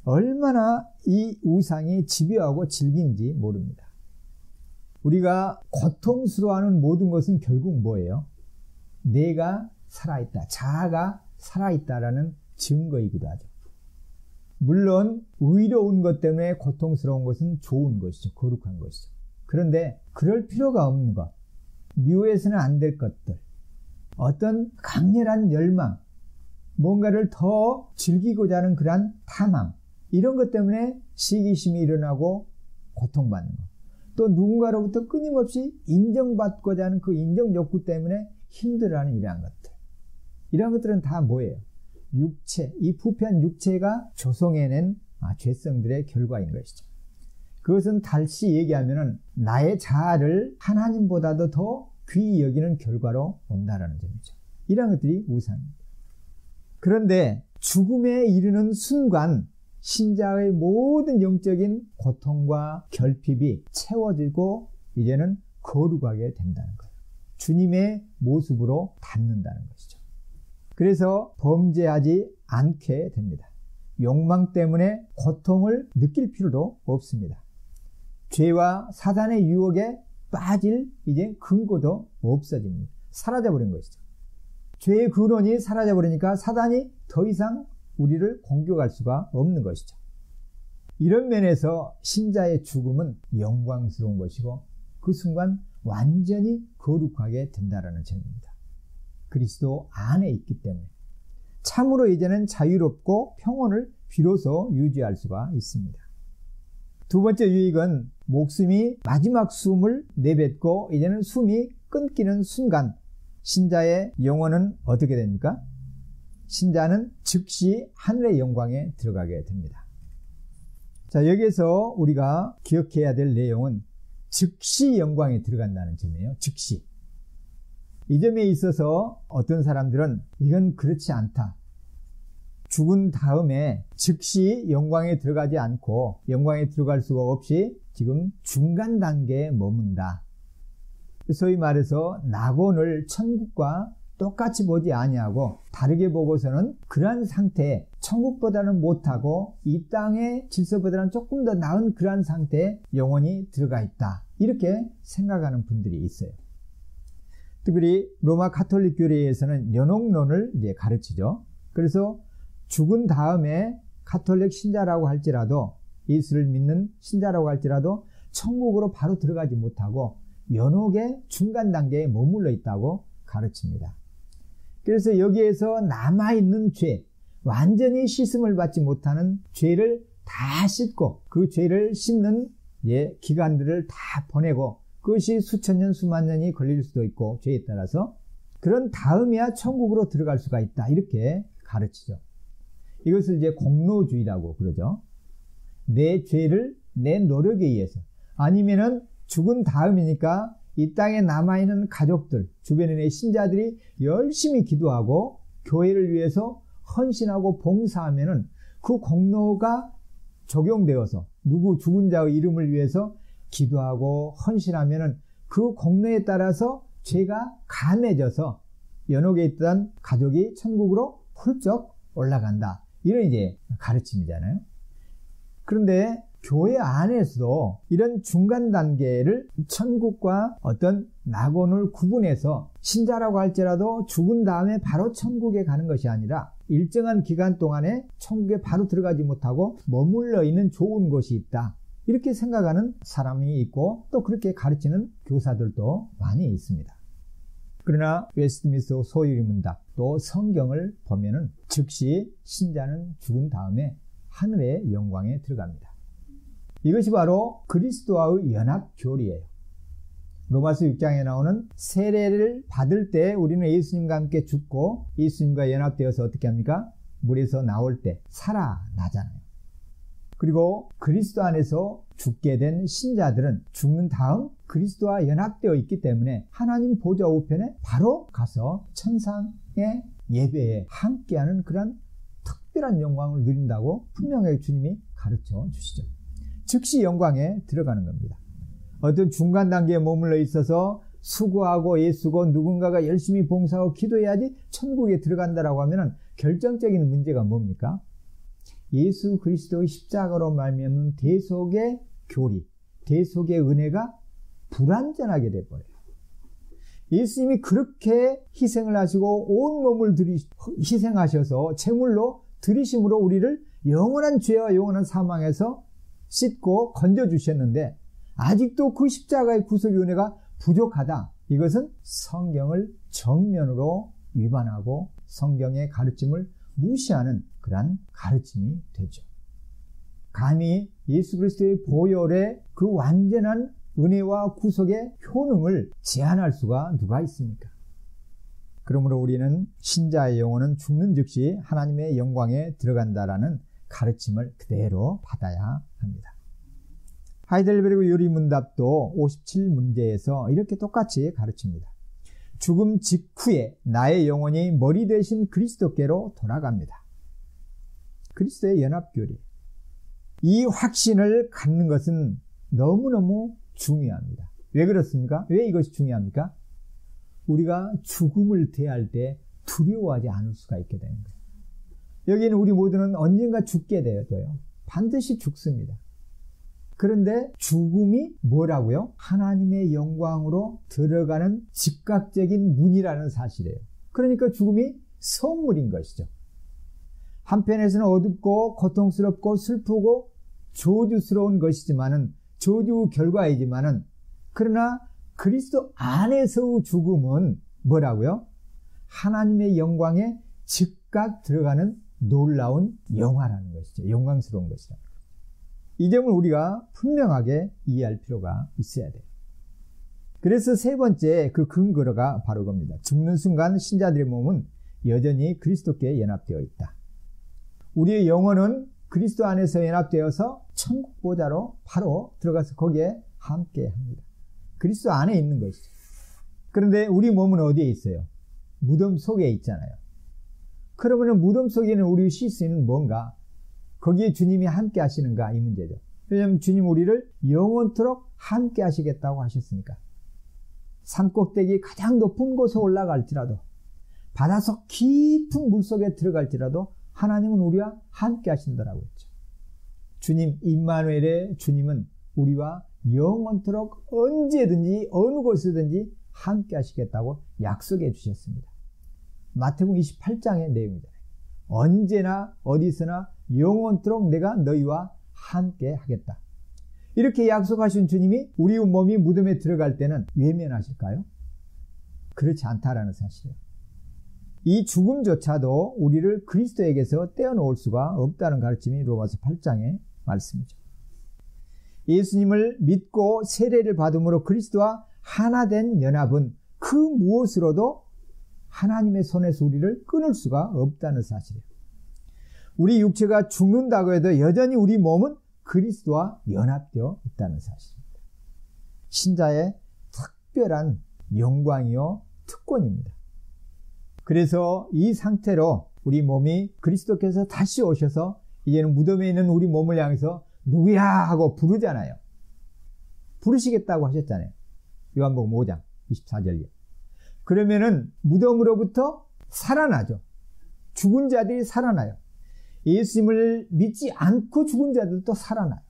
얼마나 이 우상이 집요하고 질긴지 모릅니다. 우리가 고통스러워하는 모든 것은 결국 뭐예요? 내가 살아있다, 자아가 살아있다라는 증거이기도 하죠. 물론 의로운 것 때문에 고통스러운 것은 좋은 것이죠. 거룩한 것이죠. 그런데 그럴 필요가 없는 것, 미워해서는 안 될 것들, 어떤 강렬한 열망, 뭔가를 더 즐기고자 하는 그런 탐함, 이런 것 때문에 시기심이 일어나고 고통받는 것, 또 누군가로부터 끊임없이 인정받고자 하는 그 인정 욕구 때문에 힘들어하는 이러한 것들, 이러한 것들은 다 뭐예요? 육체, 이 부패한 육체가 조성해낸 죄성들의 결과인 것이죠. 그것은 다시 얘기하면 나의 자아를 하나님보다도 더 귀히 여기는 결과로 온다라는 점이죠. 이런 것들이 우상입니다. 그런데 죽음에 이르는 순간 신자의 모든 영적인 고통과 결핍이 채워지고 이제는 거룩하게 된다는 거예요. 주님의 모습으로 닮는다는 것이죠. 그래서 범죄하지 않게 됩니다. 욕망 때문에 고통을 느낄 필요도 없습니다. 죄와 사단의 유혹에 빠질 이제 근거도 없어집니다. 사라져버린 것이죠. 죄의 근원이 사라져버리니까 사단이 더 이상 우리를 공격할 수가 없는 것이죠. 이런 면에서 신자의 죽음은 영광스러운 것이고 그 순간 완전히 거룩하게 된다는 점입니다. 그리스도 안에 있기 때문에 참으로 이제는 자유롭고 평온을 비로소 유지할 수가 있습니다. 두 번째 유익은 목숨이 마지막 숨을 내뱉고 이제는 숨이 끊기는 순간 신자의 영혼은 어떻게 됩니까? 신자는 즉시 하늘의 영광에 들어가게 됩니다. 자, 여기에서 우리가 기억해야 될 내용은 즉시 영광에 들어간다는 점이에요. 즉시. 이 점에 있어서 어떤 사람들은 이건 그렇지 않다. 죽은 다음에 즉시 영광에 들어가지 않고 영광에 들어갈 수가 없이 지금 중간 단계에 머문다. 소위 말해서 낙원을 천국과 똑같이 보지 아니하고 다르게 보고서는 그러한 상태에 천국보다는 못하고 이 땅의 질서보다는 조금 더 나은 그러한 상태에 영혼이 들어가 있다. 이렇게 생각하는 분들이 있어요. 특별히 로마 가톨릭 교리에서는 연옥론을 이제 가르치죠. 그래서 죽은 다음에 가톨릭 신자라고 할지라도 예수를 믿는 신자라고 할지라도 천국으로 바로 들어가지 못하고 연옥의 중간 단계에 머물러 있다고 가르칩니다. 그래서 여기에서 남아있는 죄, 완전히 씻음을 받지 못하는 죄를 다 씻고 그 죄를 씻는 기간들을 다 보내고 그것이 수천 년, 수만 년이 걸릴 수도 있고 죄에 따라서 그런 다음에야 천국으로 들어갈 수가 있다. 이렇게 가르치죠. 이것을 이제 공로주의라고 그러죠. 내 죄를 내 노력에 의해서 아니면은 죽은 다음이니까 이 땅에 남아있는 가족들, 주변에 있는 신자들이 열심히 기도하고 교회를 위해서 헌신하고 봉사하면은 그 공로가 적용되어서 누구 죽은 자의 이름을 위해서 기도하고 헌신하면은 그 공로에 따라서 죄가 감해져서 연옥에 있던 가족이 천국으로 훌쩍 올라간다. 이런 이제 가르침이잖아요. 그런데 교회 안에서도 이런 중간 단계를 천국과 어떤 낙원을 구분해서 신자라고 할지라도 죽은 다음에 바로 천국에 가는 것이 아니라 일정한 기간 동안에 천국에 바로 들어가지 못하고 머물러 있는 좋은 곳이 있다. 이렇게 생각하는 사람이 있고 또 그렇게 가르치는 교사들도 많이 있습니다. 그러나 웨스트민스터 소유리 문답 또 성경을 보면은 즉시 신자는 죽은 다음에 하늘의 영광에 들어갑니다. 이것이 바로 그리스도와의 연합 교리예요. 로마서 6장에 나오는 세례를 받을 때 우리는 예수님과 함께 죽고 예수님과 연합되어서 어떻게 합니까? 물에서 나올 때 살아나잖아요. 그리고 그리스도 안에서 죽게 된 신자들은 죽는 다음 그리스도와 연합되어 있기 때문에 하나님 보좌 우편에 바로 가서 천상의 예배에 함께하는 그런 특별한 영광을 누린다고 분명하게 주님이 가르쳐 주시죠. 즉시 영광에 들어가는 겁니다. 어떤 중간 단계에 머물러 있어서 수고하고 애쓰고 누군가가 열심히 봉사하고 기도해야지 천국에 들어간다라고 하면 결정적인 문제가 뭡니까? 예수 그리스도의 십자가로 말미암는 대속의 교리, 대속의 은혜가 불완전하게 돼버려요. 예수님이 그렇게 희생을 하시고 온 몸을 희생하셔서 제물로 드리심으로 우리를 영원한 죄와 영원한 사망에서 씻고 건져주셨는데 아직도 그 십자가의 구속의 은혜가 부족하다. 이것은 성경을 정면으로 위반하고 성경의 가르침을 무시하는 그러한 가르침이 되죠. 감히 예수 그리스도의 보혈의 그 완전한 은혜와 구속의 효능을 제한할 수가 누가 있습니까? 그러므로 우리는 신자의 영혼은 죽는 즉시 하나님의 영광에 들어간다라는 가르침을 그대로 받아야 합니다. 하이델베르그 요리문답도 57문제에서 이렇게 똑같이 가르칩니다. 죽음 직후에 나의 영혼이 머리 대신 그리스도께로 돌아갑니다. 그리스도의 연합교리. 이 확신을 갖는 것은 너무너무 중요합니다. 왜 그렇습니까? 왜 이것이 중요합니까? 우리가 죽음을 대할 때 두려워하지 않을 수가 있게 되는 거예요. 여기는 우리 모두는 언젠가 죽게 되어져요. 반드시 죽습니다. 그런데 죽음이 뭐라고요? 하나님의 영광으로 들어가는 즉각적인 문이라는 사실이에요. 그러니까 죽음이 선물인 것이죠. 한편에서는 어둡고 고통스럽고 슬프고 저주스러운 것이지만은 저주 결과이지만은 그러나 그리스도 안에서의 죽음은 뭐라고요? 하나님의 영광에 즉각 들어가는 놀라운 영화라는 것이죠. 영광스러운 것이다. 이 점을 우리가 분명하게 이해할 필요가 있어야 돼요. 그래서 세 번째 그 근거가 바로 겁니다. 죽는 순간 신자들의 몸은 여전히 그리스도께 연합되어 있다. 우리의 영혼은 그리스도 안에서 연합되어서 천국 보좌로 바로 들어가서 거기에 함께 합니다. 그리스도 안에 있는 것이죠. 그런데 우리 몸은 어디에 있어요? 무덤 속에 있잖아요. 그러면 무덤 속에는 우리 쉴 수 있는 뭔가? 거기에 주님이 함께 하시는가? 이 문제죠. 왜냐하면 주님 우리를 영원토록 함께 하시겠다고 하셨으니까. 산꼭대기 가장 높은 곳에 올라갈지라도, 바닷속 깊은 물속에 들어갈지라도 하나님은 우리와 함께 하신다라고 했죠. 주님 임마누엘의 주님은 우리와 영원토록 언제든지 어느 곳에든지 함께 하시겠다고 약속해 주셨습니다. 마태복음 28장의 내용이다. 언제나 어디서나 영원토록 내가 너희와 함께 하겠다. 이렇게 약속하신 주님이 우리 몸이 무덤에 들어갈 때는 외면하실까요? 그렇지 않다라는 사실이에요. 이 죽음조차도 우리를 그리스도에게서 떼어놓을 수가 없다는 가르침이 로마서 8장의 말씀이죠. 예수님을 믿고 세례를 받음으로 그리스도와 하나 된 연합은 그 무엇으로도 하나님의 손에서 우리를 끊을 수가 없다는 사실이에요. 우리 육체가 죽는다고 해도 여전히 우리 몸은 그리스도와 연합되어 있다는 사실입니다. 신자의 특별한 영광이요 특권입니다. 그래서 이 상태로 우리 몸이 그리스도께서 다시 오셔서 이제는 무덤에 있는 우리 몸을 향해서 누구야 하고 부르잖아요. 부르시겠다고 하셨잖아요. 요한복음 5장 24절에. 그러면은 무덤으로부터 살아나죠. 죽은 자들이 살아나요. 예수님을 믿지 않고 죽은 자들도 살아나요.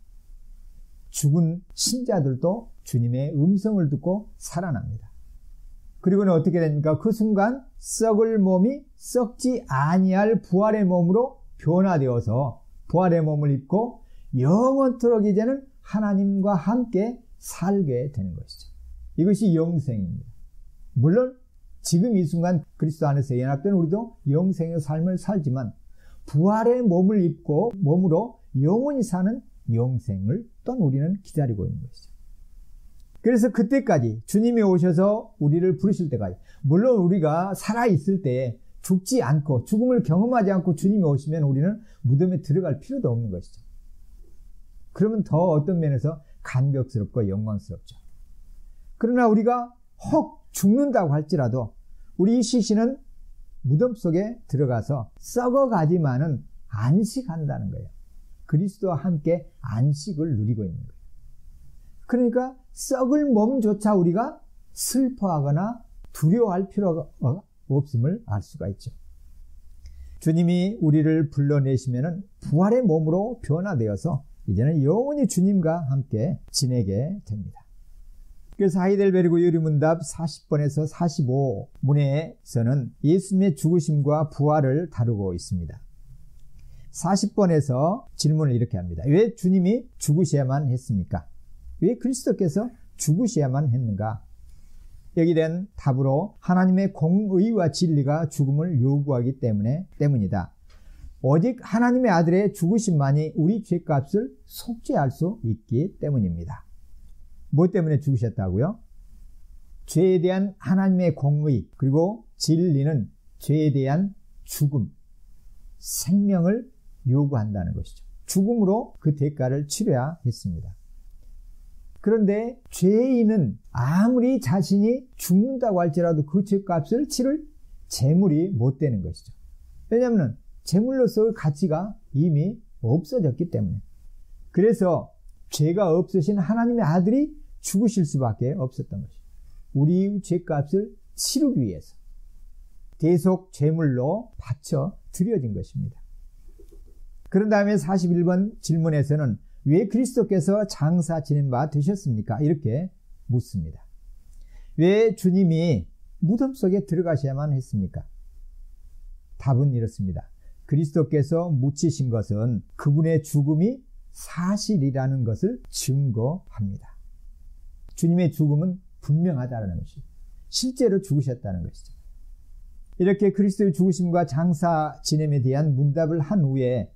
죽은 신자들도 주님의 음성을 듣고 살아납니다. 그리고는 어떻게 됩니까? 그 순간 썩을 몸이 썩지 아니할 부활의 몸으로 변화되어서 부활의 몸을 입고 영원토록 이제는 하나님과 함께 살게 되는 것이죠. 이것이 영생입니다. 물론 지금 이 순간 그리스도 안에서 연합된 우리도 영생의 삶을 살지만 부활의 몸을 입고 몸으로 영원히 사는 영생을 또한 우리는 기다리고 있는 것이죠. 그래서 그때까지 주님이 오셔서 우리를 부르실 때까지, 물론 우리가 살아있을 때 죽지 않고 죽음을 경험하지 않고 주님이 오시면 우리는 무덤에 들어갈 필요도 없는 것이죠. 그러면 더 어떤 면에서 감격스럽고 영광스럽죠. 그러나 우리가 혹 죽는다고 할지라도 우리 시신은 무덤 속에 들어가서 썩어가지만은 안식한다는 거예요. 그리스도와 함께 안식을 누리고 있는 거예요. 그러니까 썩을 몸조차 우리가 슬퍼하거나 두려워할 필요가 없음을 알 수가 있죠. 주님이 우리를 불러내시면은 부활의 몸으로 변화되어서 이제는 영원히 주님과 함께 지내게 됩니다. 그래서 하이델베르그 요리문답 40번에서 45문에서는 예수님의 죽으심과 부활을 다루고 있습니다. 40번에서 질문을 이렇게 합니다. 왜 주님이 죽으셔야만 했습니까? 왜 그리스도께서 죽으셔야만 했는가? 여기 된 답으로 하나님의 공의와 진리가 죽음을 요구하기 때문이다. 오직 하나님의 아들의 죽으심만이 우리 죄값을 속죄할 수 있기 때문입니다. 뭐 때문에 죽으셨다고요? 죄에 대한 하나님의 공의, 그리고 진리는 죄에 대한 죽음, 생명을 요구한다는 것이죠. 죽음으로 그 대가를 치러야 했습니다. 그런데 죄인은 아무리 자신이 죽는다고 할지라도 그 죄값을 치를 재물이 못 되는 것이죠. 왜냐하면 재물로서의 가치가 이미 없어졌기 때문에. 그래서 죄가 없으신 하나님의 아들이 죽으실 수밖에 없었던 것이죠. 우리의 죄값을 치르기 위해서 대속 제물로 바쳐 드려진 것입니다. 그런 다음에 41번 질문에서는 왜 그리스도께서 장사 지낸 바 되셨습니까? 이렇게 묻습니다. 왜 주님이 무덤 속에 들어가셔야만 했습니까? 답은 이렇습니다. 그리스도께서 묻히신 것은 그분의 죽음이 사실이라는 것을 증거합니다. 주님의 죽음은 분명하다는 것이죠. 실제로 죽으셨다는 것이죠. 이렇게 그리스도의 죽으심과 장사 지냄에 대한 문답을 한 후에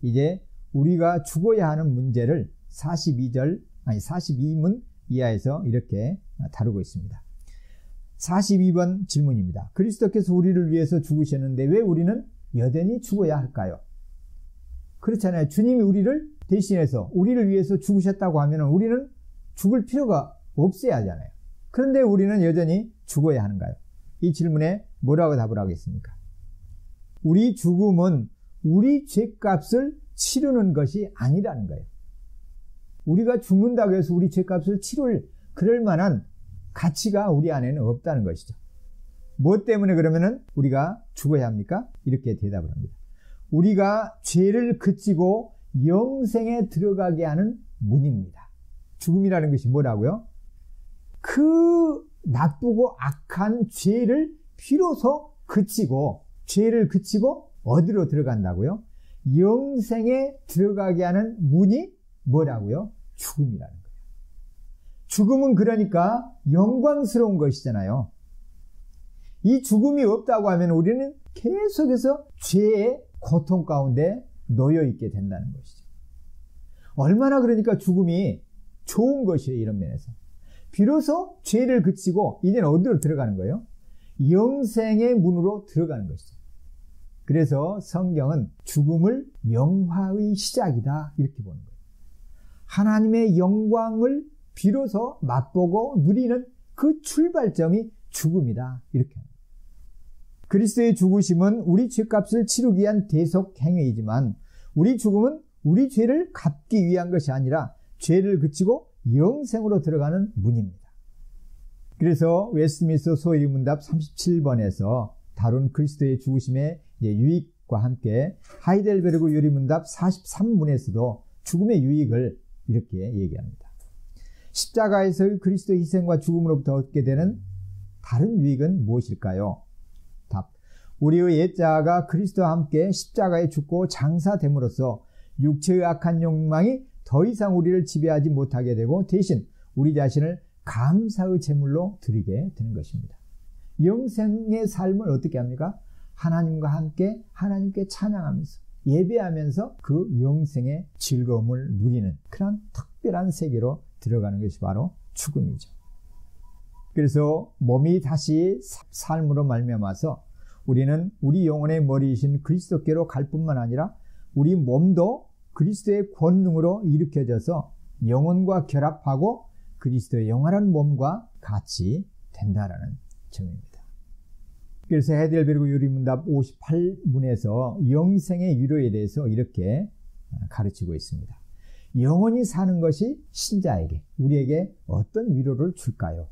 이제 우리가 죽어야 하는 문제를 42문 이하에서 이렇게 다루고 있습니다. 42번 질문입니다. 그리스도께서 우리를 위해서 죽으셨는데 왜 우리는 여전히 죽어야 할까요? 그렇잖아요. 주님이 우리를 대신해서 우리를 위해서 죽으셨다고 하면 우리는 죽을 필요가 없어야 하잖아요. 그런데 우리는 여전히 죽어야 하는가요? 이 질문에 뭐라고 답을 하겠습니까? 우리 죽음은 우리 죄값을 치르는 것이 아니라는 거예요. 우리가 죽는다고 해서 우리 죄값을 그럴 만한 가치가 우리 안에는 없다는 것이죠. 무엇 때문에 그러면은 우리가 죽어야 합니까? 이렇게 대답을 합니다. 우리가 죄를 그치고 영생에 들어가게 하는 문입니다. 죽음이라는 것이 뭐라고요? 그 나쁘고 악한 죄를 비로소 죄를 그치고 어디로 들어간다고요? 영생에 들어가게 하는 문이 뭐라고요? 죽음이라는 거예요. 죽음은 그러니까 영광스러운 것이잖아요. 이 죽음이 없다고 하면 우리는 계속해서 죄의 고통 가운데 놓여 있게 된다는 것이죠. 얼마나 그러니까 죽음이 좋은 것이에요. 이런 면에서. 비로소 죄를 그치고 이제는 어디로 들어가는 거예요? 영생의 문으로 들어가는 것이죠. 그래서 성경은 죽음을 영화의 시작이다 이렇게 보는 거예요. 하나님의 영광을 비로소 맛보고 누리는 그 출발점이 죽음이다 이렇게 합니다. 그리스도의 죽으심은 우리 죄값을 치르기 위한 대속 행위이지만 우리 죽음은 우리 죄를 갚기 위한 것이 아니라 죄를 그치고 영생으로 들어가는 문입니다. 그래서 웨스트민스터 소위 문답 37번에서 다룬 그리스도의 죽으심의 유익과 함께 하이델베르그 유리문답 43문에서도 죽음의 유익을 이렇게 얘기합니다. 십자가에서의 그리스도의 희생과 죽음으로부터 얻게 되는 다른 유익은 무엇일까요? 답. 우리의 옛자가 그리스도와 함께 십자가에 죽고 장사됨으로써 육체의 악한 욕망이 더 이상 우리를 지배하지 못하게 되고 대신 우리 자신을 감사의 제물로 드리게 되는 것입니다. 영생의 삶을 어떻게 합니까? 하나님과 함께 하나님께 찬양하면서 예배하면서 그 영생의 즐거움을 누리는 그런 특별한 세계로 들어가는 것이 바로 죽음이죠. 그래서 몸이 다시 삶으로 말미암아서 우리는 우리 영혼의 머리이신 그리스도께로 갈 뿐만 아니라 우리 몸도 그리스도의 권능으로 일으켜져서 영혼과 결합하고 그리스도의 영원한 몸과 같이 된다라는 점입니다. 그래서 헤델베르그 유리문답 58문에서 영생의 위로에 대해서 이렇게 가르치고 있습니다. 영원히 사는 것이 신자에게, 우리에게 어떤 위로를 줄까요?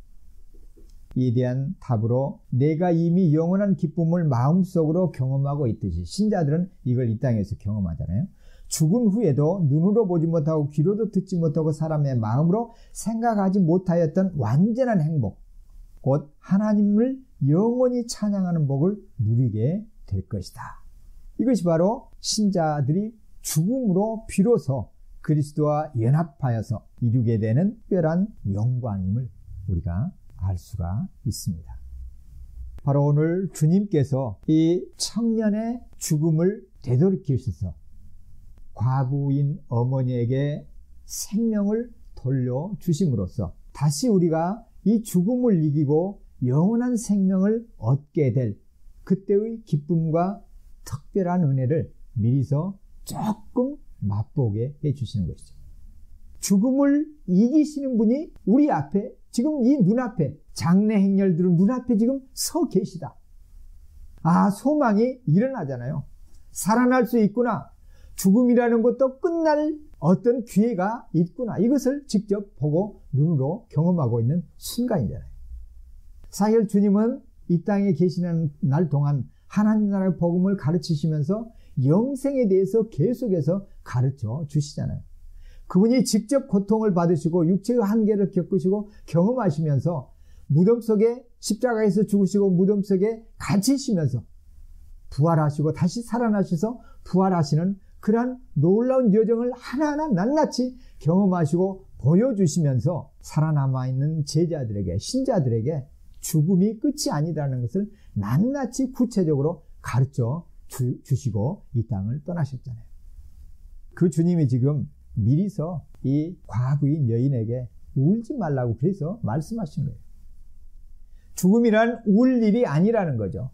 이에 대한 답으로 내가 이미 영원한 기쁨을 마음속으로 경험하고 있듯이 신자들은 이걸 이 땅에서 경험하잖아요. 죽은 후에도 눈으로 보지 못하고 귀로도 듣지 못하고 사람의 마음으로 생각하지 못하였던 완전한 행복, 곧 하나님을 영원히 찬양하는 복을 누리게 될 것이다. 이것이 바로 신자들이 죽음으로 비로소 그리스도와 연합하여서 이루게 되는 특별한 영광임을 우리가 알 수가 있습니다. 바로 오늘 주님께서 이 청년의 죽음을 되돌이키셔서 과부인 어머니에게 생명을 돌려주심으로써 다시 우리가 이 죽음을 이기고 영원한 생명을 얻게 될 그때의 기쁨과 특별한 은혜를 미리서 조금 맛보게 해주시는 것이죠. 죽음을 이기시는 분이 우리 앞에, 지금 이 눈앞에, 장래 행렬들은 눈앞에 지금 서 계시다. 아, 소망이 일어나잖아요. 살아날 수 있구나. 죽음이라는 것도 끝날 어떤 기회가 있구나. 이것을 직접 보고 눈으로 경험하고 있는 순간이잖아요. 사실 주님은 이 땅에 계시는 날 동안 하나님 나라의 복음을 가르치시면서 영생에 대해서 계속해서 가르쳐 주시잖아요. 그분이 직접 고통을 받으시고 육체의 한계를 겪으시고 경험하시면서 무덤 속에 십자가에서 죽으시고 무덤 속에 갇히시면서 부활하시고 다시 살아나셔서 부활하시는 그러한 놀라운 여정을 하나하나 낱낱이 경험하시고 보여주시면서 살아남아 있는 제자들에게, 신자들에게 죽음이 끝이 아니라는 것을 낱낱이 구체적으로 가르쳐 주시고 이 땅을 떠나셨잖아요. 그 주님이 지금 미리서 이 과부인 여인에게 울지 말라고 그래서 말씀하신 거예요. 죽음이란 울 일이 아니라는 거죠.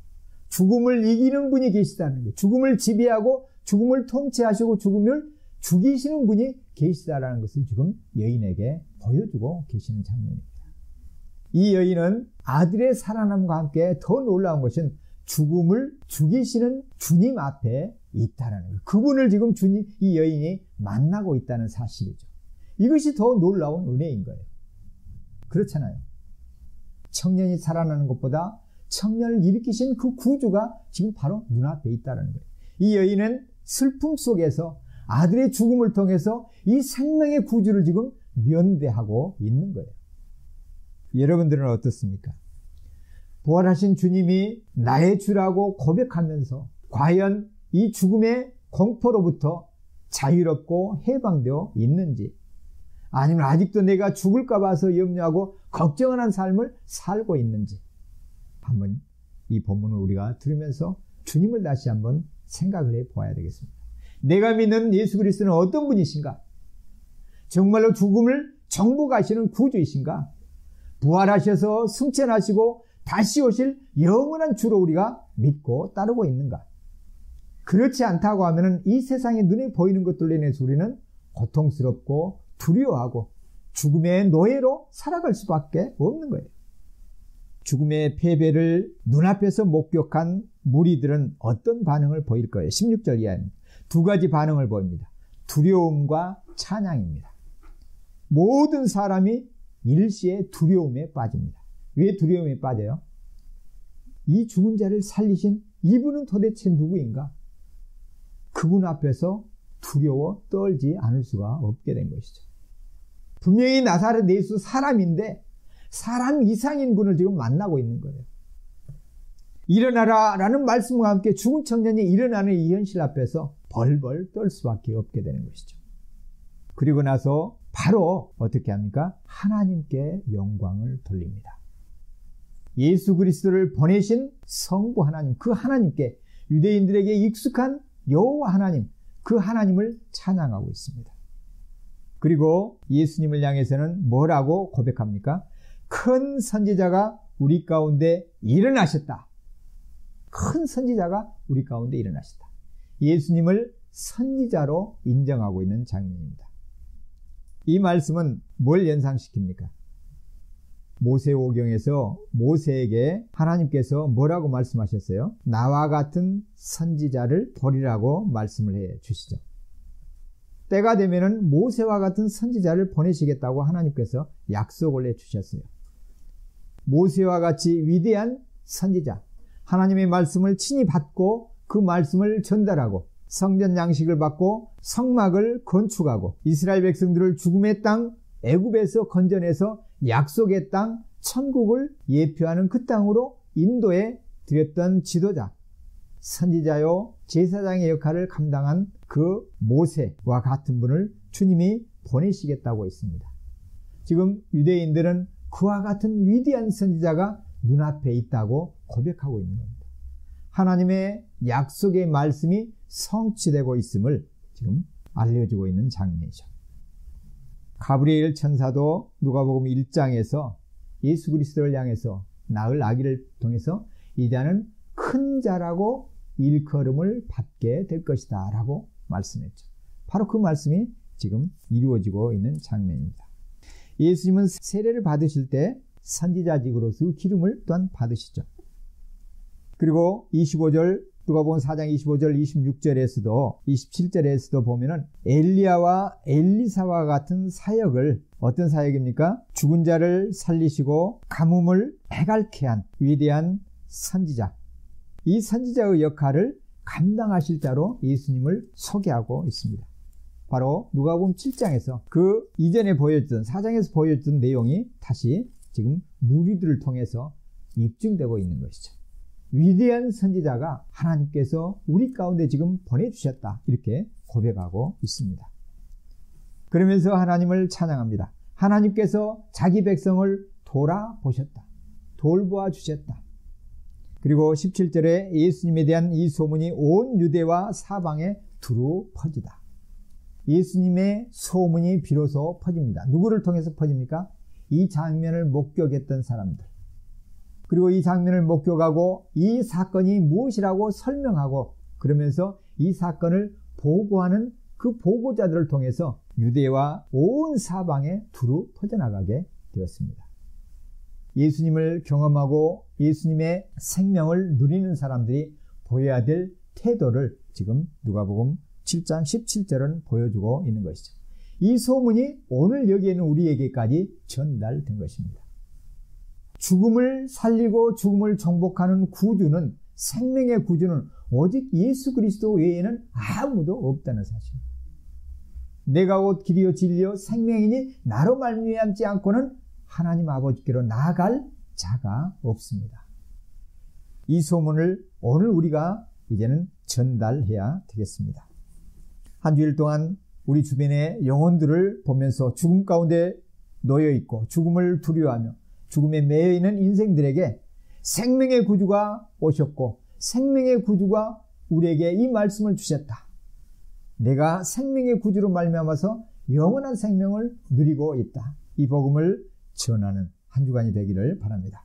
죽음을 이기는 분이 계시다는 거예요. 죽음을 지배하고 죽음을 통치하시고 죽음을 죽이시는 분이 계시다라는 것을 지금 여인에게 보여주고 계시는 장면입니다. 이 여인은 아들의 살아남과 함께 더 놀라운 것은 죽음을 죽이시는 주님 앞에 있다는 거예요. 그분을 지금 이 여인이 만나고 있다는 사실이죠. 이것이 더 놀라운 은혜인 거예요. 그렇잖아요. 청년이 살아나는 것보다 청년을 일으키신 그 구주가 지금 바로 눈앞에 있다는 거예요. 이 여인은 슬픔 속에서 아들의 죽음을 통해서 이 생명의 구주를 지금 면대하고 있는 거예요. 여러분들은 어떻습니까? 부활하신 주님이 나의 주라고 고백하면서 과연 이 죽음의 공포로부터 자유롭고 해방되어 있는지, 아니면 아직도 내가 죽을까 봐서 염려하고 걱정하는 삶을 살고 있는지, 한번 이 본문을 우리가 들으면서 주님을 다시 한번 생각을 해 보아야 되겠습니다. 내가 믿는 예수 그리스도는 어떤 분이신가? 정말로 죽음을 정복하시는 구주이신가? 부활하셔서 승천하시고 다시 오실 영원한 주로 우리가 믿고 따르고 있는가? 그렇지 않다고 하면 이 세상에 눈에 보이는 것들로 인해서 우리는 고통스럽고 두려워하고 죽음의 노예로 살아갈 수밖에 없는 거예요. 죽음의 패배를 눈앞에서 목격한 무리들은 어떤 반응을 보일 거예요? 16절 이하입니다. 두 가지 반응을 보입니다. 두려움과 찬양입니다. 모든 사람이 일시에 두려움에 빠집니다. 왜 두려움에 빠져요? 이 죽은 자를 살리신 이분은 도대체 누구인가? 그분 앞에서 두려워 떨지 않을 수가 없게 된 것이죠. 분명히 나사렛 예수 사람인데 사람 이상인 분을 지금 만나고 있는 거예요. 일어나라 라는 말씀과 함께 죽은 청년이 일어나는 이 현실 앞에서 벌벌 떨 수밖에 없게 되는 것이죠. 그리고 나서 바로 어떻게 합니까? 하나님께 영광을 돌립니다. 예수 그리스도를 보내신 성부 하나님, 그 하나님께, 유대인들에게 익숙한 여호와 하나님, 그 하나님을 찬양하고 있습니다. 그리고 예수님을 향해서는 뭐라고 고백합니까? 큰 선지자가 우리 가운데 일어나셨다. 큰 선지자가 우리 가운데 일어나셨다. 예수님을 선지자로 인정하고 있는 장면입니다. 이 말씀은 뭘 연상시킵니까? 모세오경에서 모세에게 하나님께서 뭐라고 말씀하셨어요? 나와 같은 선지자를 보리라고 말씀을 해 주시죠. 때가 되면은 모세와 같은 선지자를 보내시겠다고 하나님께서 약속을 해 주셨어요. 모세와 같이 위대한 선지자, 하나님의 말씀을 친히 받고 그 말씀을 전달하고 성전 양식을 받고 성막을 건축하고 이스라엘 백성들을 죽음의 땅 애굽에서 건져내서 약속의 땅 천국을 예표하는 그 땅으로 인도해 드렸던 지도자, 선지자요 제사장의 역할을 감당한 그 모세와 같은 분을 주님이 보내시겠다고 했습니다. 지금 유대인들은 그와 같은 위대한 선지자가 눈앞에 있다고 고백하고 있는 겁니다. 하나님의 약속의 말씀이 성취되고 있음을 지금 알려주고 있는 장면이죠. 가브리엘 천사도 누가복음 1장에서 예수 그리스도를 향해서 낳을 아기를 통해서 이 자는 큰 자라고 일컬음을 받게 될 것이다 라고 말씀했죠. 바로 그 말씀이 지금 이루어지고 있는 장면입니다. 예수님은 세례를 받으실 때 선지자직으로서 기름을 또한 받으시죠. 그리고 25절 누가복음 4장 25절 26절에서도 27절에서도 보면은 엘리야와 엘리사와 같은 사역을, 어떤 사역입니까? 죽은 자를 살리시고 가뭄을 해갈케 한 위대한 선지자, 이 선지자의 역할을 감당하실 자로 예수님을 소개하고 있습니다. 바로 누가복음 7장에서 그 이전에 보여줬던 4장에서 보여줬던 내용이 다시 지금 무리들을 통해서 입증되고 있는 것이죠. 위대한 선지자가 하나님께서 우리 가운데 지금 보내주셨다, 이렇게 고백하고 있습니다. 그러면서 하나님을 찬양합니다. 하나님께서 자기 백성을 돌아보셨다, 돌보아 주셨다. 그리고 17절에 예수님에 대한 이 소문이 온 유대와 사방에 두루 퍼지다. 예수님의 소문이 비로소 퍼집니다. 누구를 통해서 퍼집니까? 이 장면을 목격했던 사람들. 그리고 이 장면을 목격하고 이 사건이 무엇이라고 설명하고 그러면서 이 사건을 보고하는 그 보고자들을 통해서 유대와 온 사방에 두루 퍼져나가게 되었습니다. 예수님을 경험하고 예수님의 생명을 누리는 사람들이 보여야 될 태도를 지금 누가복음 7장 17절은 보여주고 있는 것이죠. 이 소문이 오늘 여기에 있는 우리에게까지 전달된 것입니다. 죽음을 살리고 죽음을 정복하는 구주는, 생명의 구주는 오직 예수 그리스도 외에는 아무도 없다는 사실입니다. 내가 곧 길이요 진리요 생명이니 나로 말미암지 않고는 하나님 아버지께로 나아갈 자가 없습니다. 이 소문을 오늘 우리가 이제는 전달해야 되겠습니다. 한 주일 동안 우리 주변의 영혼들을 보면서 죽음 가운데 놓여있고 죽음을 두려워하며 죽음에 매여있는 인생들에게 생명의 구주가 오셨고 생명의 구주가 우리에게 이 말씀을 주셨다. 내가 생명의 구주로 말미암아서 영원한 생명을 누리고 있다. 이 복음을 전하는 한 주간이 되기를 바랍니다.